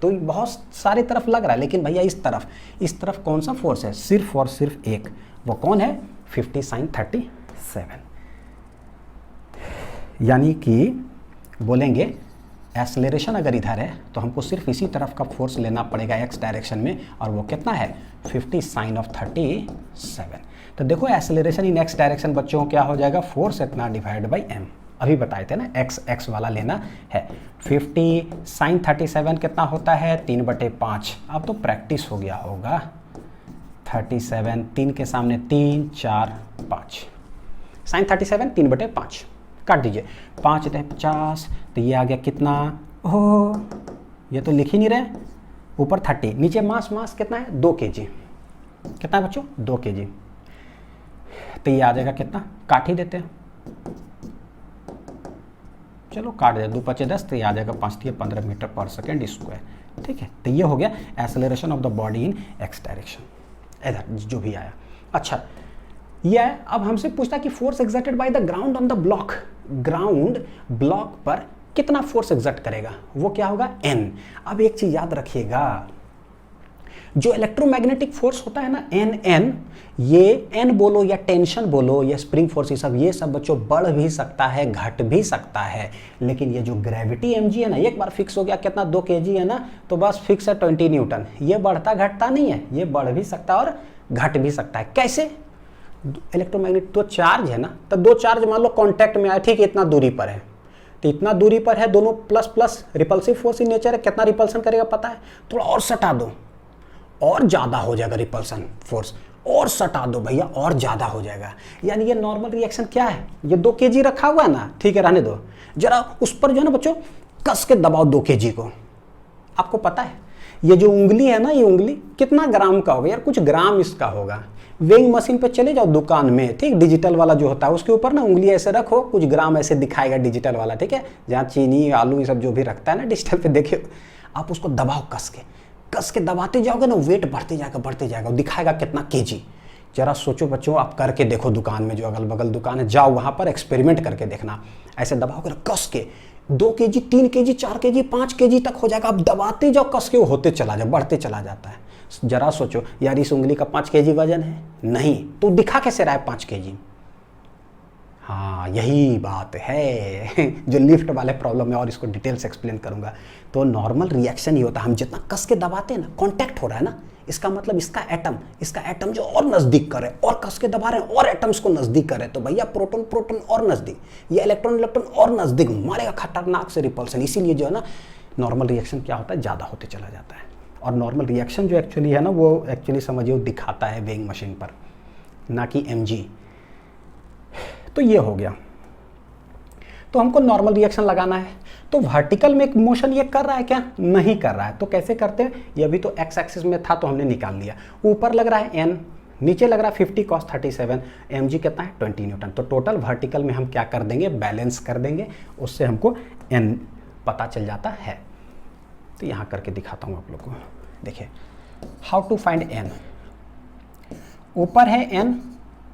तो बहुत सारे तरफ लग रहा है, लेकिन भैया इस तरफ कौन सा फोर्स है, सिर्फ और सिर्फ एक, वो कौन है 50 sin 37। यानी कि बोलेंगे एक्सेलरेशन अगर इधर है तो हमको सिर्फ इसी तरफ का फोर्स लेना पड़ेगा एक्स डायरेक्शन में, और वो कितना है 50 sin of 37। तो देखो एक्सेलरेशन इन एक्स डायरेक्शन बच्चों क्या हो जाएगा, फोर्स इतना डिवाइड बाई m। अभी बताए थे ना एक्स वाला लेना है। 50 sin 37 कितना होता है 3/5। अब तो प्रैक्टिस हो गया होगा। 37, 3 के सामने 3, 4, 5, sin 37 3/5 काट दीजिए, 5 × 50, तो ये आ गया कितना, ओह ये तो लिख ही नहीं रहे, ऊपर 30, नीचे मास कितना है 2 kg। कितना है बच्चों 2 kg। तो ये आ जाएगा कितना, काट ही देते हैं, चलो काट दे, 2 × 5 = 10, तो ये आ जाएगा 5 × 15 मीटर पर सेकेंड स्क्वायर। ठीक है, तो ये हो गया acceleration of the body in x direction, इधर जो भी आया। अच्छा ये है, अब हमसे पूछता कि force exerted by the ground on the block, ground block पर कितना फोर्स एक्सर्ट करेगा, वो क्या होगा N। अब एक चीज याद रखिएगा, जो इलेक्ट्रोमैग्नेटिक फोर्स होता है ना N, ये N बोलो या टेंशन बोलो या स्प्रिंग फोर्स, ये सब बच्चों बढ़ भी सकता है घट भी सकता है। लेकिन ये जो ग्रेविटी mg है ना, एक बार फिक्स हो गया कितना 2 kg है ना, तो बस फिक्स है 20 न्यूटन। ये बढ़ता घटता नहीं है, ये बढ़ भी सकता है और घट भी सकता है। कैसे, इलेक्ट्रोमैग्नेट तो चार्ज है ना, तो 2 चार्ज मान लो कांटेक्ट में आए, ठीक है, इतना दूरी पर है, तो इतना दूरी पर है, दोनों plus plus, repulsive force in nature है, कितना रिपल्सन करेगा पता है, थोड़ा और सटा दो और ज़्यादा हो जाएगा रिपल्सन फोर्स, और सटा दो भैया और ज़्यादा हो जाएगा। यानी ये नॉर्मल रिएक्शन क्या है, ये 2 kg रखा हुआ है ना, ठीक है रहने दो, जरा उस पर जो है ना बच्चों कस के दबाओ 2 kg को। आपको पता है ये जो उंगली है ना, ये उंगली कितना ग्राम का होगा यार, कुछ ग्राम इसका होगा। वेइंग मशीन पे चले जाओ दुकान में, ठीक, डिजिटल वाला जो होता है उसके ऊपर ना उंगली ऐसे रखो, कुछ ग्राम ऐसे दिखाएगा डिजिटल वाला, ठीक है, जहाँ चीनी आलू ये सब जो भी रखता है ना डिजिटल पे, देखियो आप उसको दबाओ, कस के दबाते जाओगे ना, वेट बढ़ते जाएगा, दिखाएगा कितना केजी। जरा सोचो बच्चों, आप करके देखो, दुकान में जो अगल बगल दुकान है जाओ वहाँ पर एक्सपेरिमेंट करके देखना, ऐसे दबाओगे ना कस के 2 kg 3 kg 4 kg 5 kg तक हो जाएगा। आप दबाते जाओ कस के, वो होते चला जाए, बढ़ते चला जाता है। जरा सोचो यार, इस उंगली का 5 kg वजन है नहीं, तो दिखा कैसे रहा है 5 kg, हाँ यही बात है जो लिफ्ट वाले प्रॉब्लम है, और इसको डिटेल से एक्सप्लेन करूंगा। तो नॉर्मल रिएक्शन ये होता है, हम जितना कस के दबाते हैं ना, कांटेक्ट हो रहा है ना, इसका मतलब इसका एटम जो और नजदीक करे, और कस के दबा रहे हैं और एटम्स को नजदीक करे, तो भैया प्रोटॉन प्रोटॉन और नजदीक, ये इलेक्ट्रॉन और नजदीक मारेगा, खतरनाक से रिपल्सन। इसीलिए जो है ना नॉर्मल रिएक्शन क्या होता है, ज़्यादा होते चला जाता है। और नॉर्मल रिएक्शन जो एक्चुअली है ना, वो एक्चुअली समझिए दिखाता है वेइंग मशीन पर, ना कि mg। तो ये हो गया। तो हमको नॉर्मल रिएक्शन लगाना है, तो वर्टिकल में एक मोशन ये कर रहा है क्या, नहीं कर रहा है। तो कैसे करते हैं, ये अभी तो एक्स एक्सिस में था तो हमने निकाल लिया। ऊपर लग रहा है n, नीचे लग रहा है 50 cos 37, mg कितना है 20 न्यूटन। तो टोटल वर्टिकल में हम क्या कर देंगे, बैलेंस कर देंगे, उससे हमको n पता चल जाता है। तो यहाँ करके दिखाता हूँ आप लोग को। देखिए हाउ टू फाइंड n। ऊपर है n,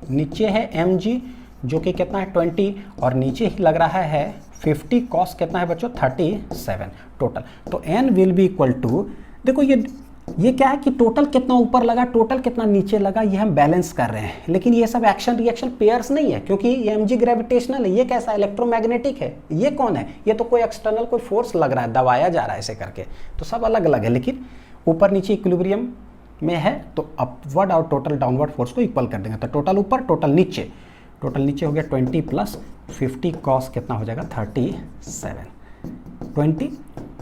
नीचे है mg जो कि कितना है 20, और नीचे ही लग रहा है 50 cos कितना है बच्चों 37 टोटल। तो n will be equal to, देखो ये क्या है कि टोटल कितना ऊपर लगा, टोटल कितना नीचे लगा, ये हम बैलेंस कर रहे हैं। लेकिन ये सब एक्शन रिएक्शन पेयर्स नहीं है, क्योंकि ये mg ग्रेविटेशनल है, ये कैसा इलेक्ट्रोमैग्नेटिक है। ये कौन है, ये तो कोई एक्सटर्नल कोई फोर्स लग रहा है, दबाया जा रहा है ऐसे करके। तो सब अलग अलग है, लेकिन ऊपर नीचे इक्विलिब्रियम में है, तो अपवर्ड और टोटल डाउनवर्ड फोर्स को इक्वल कर देंगे। तो टोटल ऊपर टोटल नीचे, टोटल नीचे हो गया 20 प्लस 50 cos कितना हो जाएगा 37, 20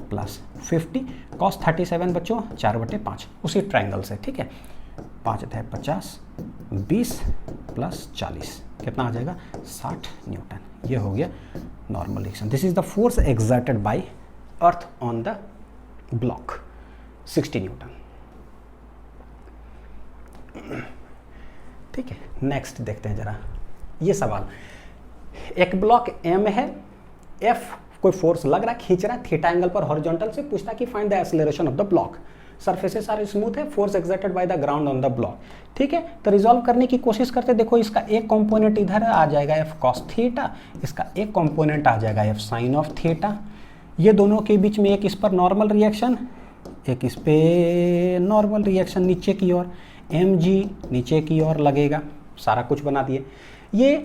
प्लस 50 cos 37 बच्चों 4/5 उसी ट्रायंगल से, ठीक है। 5 है 50, 20 प्लस 40 कितना आ जाएगा 60 न्यूटन। ये हो गया normal reaction. This is the force exerted bye earth on the block, 60 Newton. ठीक है, नेक्स्ट देखते हैं जरा ये सवाल। एक ब्लॉक M है, F कोई फोर्स लग रहा है, खींच रहा है थीटा एंगल पर हॉरिजॉन्टल से, पूछता है कि find the acceleration of the block. Surfaces are smooth है, force exerted by the ground on the block. ठीक है, तो रिजॉल्व करने की कोशिश करते। देखो इसका एक कंपोनेंट इधर आ जाएगा F cos थीटा, इसका एक कंपोनेंट आ जाएगा F sin ऑफ थीटा। ये दोनों के बीच में एक इस पर नॉर्मल रिएक्शन, एक इस पे नॉर्मल रिएक्शन नीचे की ओर, mg नीचे की ओर लगेगा। सारा कुछ बना दिए। ये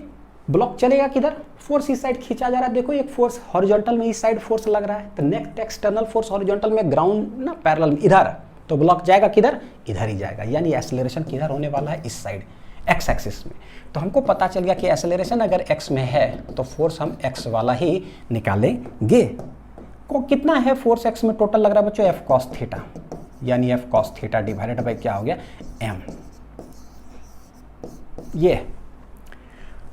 ब्लॉक चलेगा किधर, फोर्स इस साइड खींचा जा रहा है। देखो एक फोर्स हॉरिजॉन्टल में इस साइड फोर्स लग रहा है, तो नेक्स्ट एक्सटर्नल फोर्स हॉरिजॉन्टल में, ग्राउंड ना पैरेलल इधर, तो ब्लॉक जाएगा किधर, इधर ही जाएगा। यानी एक्सेलरेशन किधर होने वाला है, इस साइड एक्स एक्सिस में। तो हमको पता चल गया कि एक्सेलरेशन अगर x में है तो फोर्स हम x वाला ही निकालेंगे। को कितना है फोर्स x में टोटल लग रहा है बच्चों, F cos थीटा, यानी F cos theta divided by क्या हो गया m। ये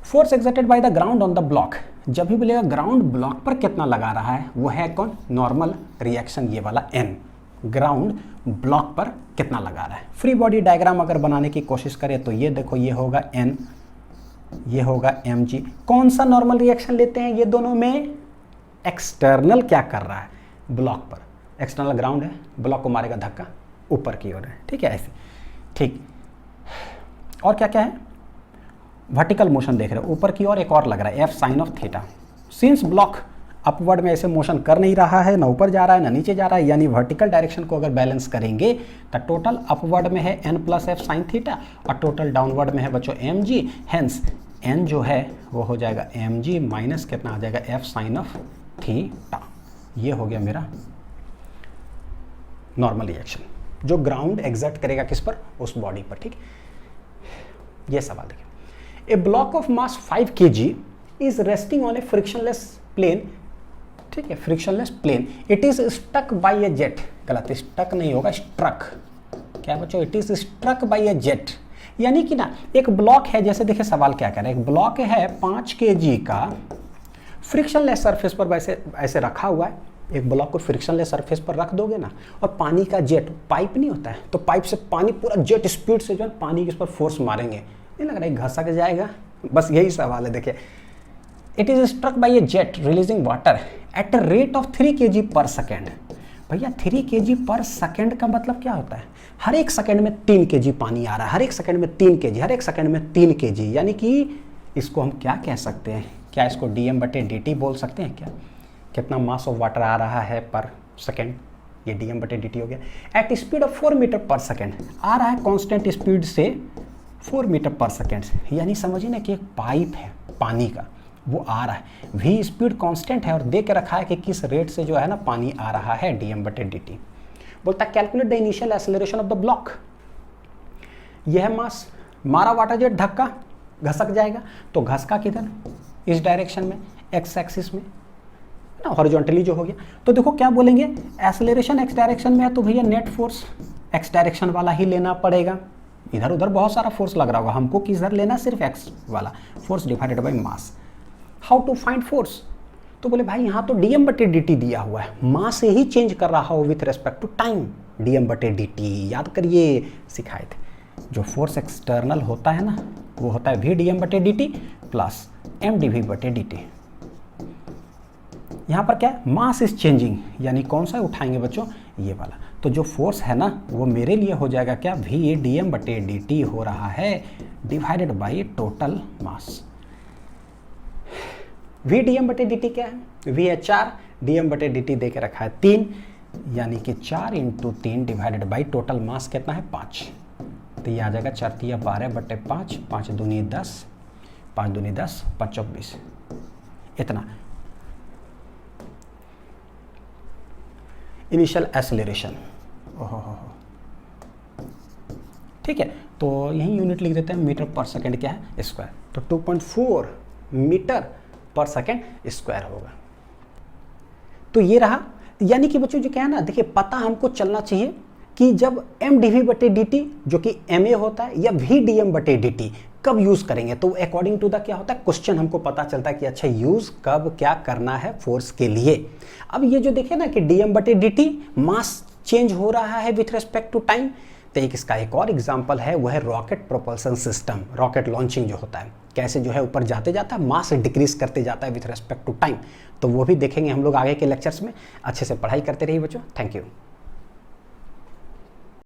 force exerted by the ground on the block, जब भी बोलेगा ग्राउंड ब्लॉक पर कितना लगा रहा है, वो है कौन, नॉर्मल रिएक्शन, ये वाला n। ग्राउंड ब्लॉक पर कितना लगा रहा है। फ्री बॉडी डायग्राम अगर बनाने की कोशिश करें तो ये देखो, ये होगा n, ये होगा mg। कौन सा नॉर्मल रिएक्शन लेते हैं ये दोनों में, एक्सटर्नल क्या कर रहा है ब्लॉक पर, एक्सटर्नल ग्राउंड है, ब्लॉक को मारेगा धक्का, ऊपर की ओर है। ठीक है ऐसे, ठीक। और क्या क्या है, वर्टिकल मोशन देख रहे हो, ऊपर की ओर एक और लग रहा है F sin of theta. Since block upward में ऐसे मोशन कर नहीं रहा है, ना ऊपर जा रहा है ना नीचे जा रहा है, यानी वर्टिकल डायरेक्शन को अगर बैलेंस करेंगे तो टोटल अपवर्ड में है n plus F sine theta, और टोटल डाउनवर्ड में है बच्चों mg। हेंस n जो है वो हो जाएगा mg माइनस कितना आ जाएगा F साइन ऑफ थीटा। ये हो गया मेरा नॉर्मल रिएक्शन, जो ग्राउंड एग्जर्ट करेगा किस पर, उस बॉडी पर। ठीक, ये सवाल देखिए। A block of mass 5 kg is resting on a frictionless plane, ठीक है, frictionless plane. It is stuck by a jet, गलत, stuck नहीं होगा, struck। क्या बच्चों, it is struck by a jet। यानी कि ना एक ब्लॉक है, जैसे देखिए सवाल क्या कर रहा है, एक ब्लॉक है 5 kg का, फ्रिक्शनलेस सरफेस पर वैसे ऐसे रखा हुआ है। एक ब्लॉक को फ्रिक्शनलेस सरफेस पर रख दोगे ना, और पानी का जेट, पाइप नहीं होता है, तो पाइप से पानी पूरा जेट स्पीड से जो है पानी के उस पर फोर्स मारेंगे, नहीं लग रहा है घसा के जाएगा। बस यही सवाल है। देखिए, it is struck by a jet releasing water at a rate of 3 kg per second. भैया 3 kg पर सेकेंड का मतलब क्या होता है, हर एक सेकेंड में 3 kg पानी आ रहा है, हर एक सेकेंड में 3 kg, हर एक सेकेंड में 3 kg। यानी कि इसको हम क्या कह सकते हैं, क्या इसको dm/dt बोल सकते हैं क्या, कितना मास ऑफ वाटर आ रहा है पर सेकेंड, ये dm/dt हो गया। एट स्पीड ऑफ 4 मीटर पर सेकेंड आ रहा है, कांस्टेंट स्पीड से 4 मीटर पर सेकेंड। यानी समझिए ना कि एक पाइप है पानी का, वो आ रहा है। v स्पीड कांस्टेंट है और दे के रखा है कि किस रेट से जो है ना पानी आ रहा है, dm/dt। बोलता है calculate the initial acceleration of the block. यह है मास, मारा वाटर जेट, धक्का, घसक जाएगा, तो घसका किधर, इस डायरेक्शन में, एक्स एक्सिस में ना, हॉरिजॉन्टली जो हो गया। तो देखो क्या बोलेंगे, एक्सेलरेशन एक्स डायरेक्शन में है तो भैया नेट फोर्स एक्स डायरेक्शन वाला ही लेना पड़ेगा। इधर उधर बहुत सारा फोर्स लग रहा होगा, हमको किधर लेना, सिर्फ एक्स वाला force divided by mass. How to find force, तो बोले भाई यहाँ तो dm/dt दिया हुआ है, मास से ही चेंज कर रहा हो with respect to time, dm/dt याद करिए, सिखाए थे। जो फोर्स एक्सटर्नल होता है ना वो होता है v dm/dt plus m dv/dt। यहाँ पर क्या है, मास इज चेंजिंग, यानी कौन सा उठाएंगे बच्चों, ये वाला। तो जो फोर्स है ना वो मेरे लिए हो जाएगा क्या, v dm/dt हो रहा है divided by total mass. v dm/dt क्या है, v है 4, dm/dt दे के रखा है 3, यानी कि 4 × 3 डिवाइडेड बाई टोटल मास कितना है 5। तो ये आ जाएगा 4 × 12/5, 5 दूनी 10, 5 दूनी 10, 5 24, इतना इनिशियल एक्सेलरेशन। ओहो, ठीक है, तो यही यूनिट लिख देते हैं, मीटर पर सेकेंड क्या है, स्क्वायर। तो 2.4 मीटर पर सेकेंड स्क्वायर होगा। तो ये रहा, यानी कि बच्चों जो क्या है ना, देखिए पता हमको चलना चाहिए कि जब m dv/dt जो कि ma होता है या v dm/dt कब यूज करेंगे, तो अकॉर्डिंग टू द क्या होता है क्वेश्चन हमको पता चलता है कि अच्छा यूज कब क्या करना है फोर्स के लिए। अब ये जो देखिए ना कि dm/dt मास चेंज हो रहा है विथ रेस्पेक्ट टू टाइम, तो इसका एक और एग्जांपल है, वह है rocket propulsion system, rocket launching जो होता है, कैसे जो है ऊपर जाते जाता है मास डिक्रीज करते जाता है विथ रेस्पेक्ट टू टाइम। तो वो भी देखेंगे हम लोग आगे के लेक्चर्स में। अच्छे से पढ़ाई करते रहिए बच्चों, थैंक यू।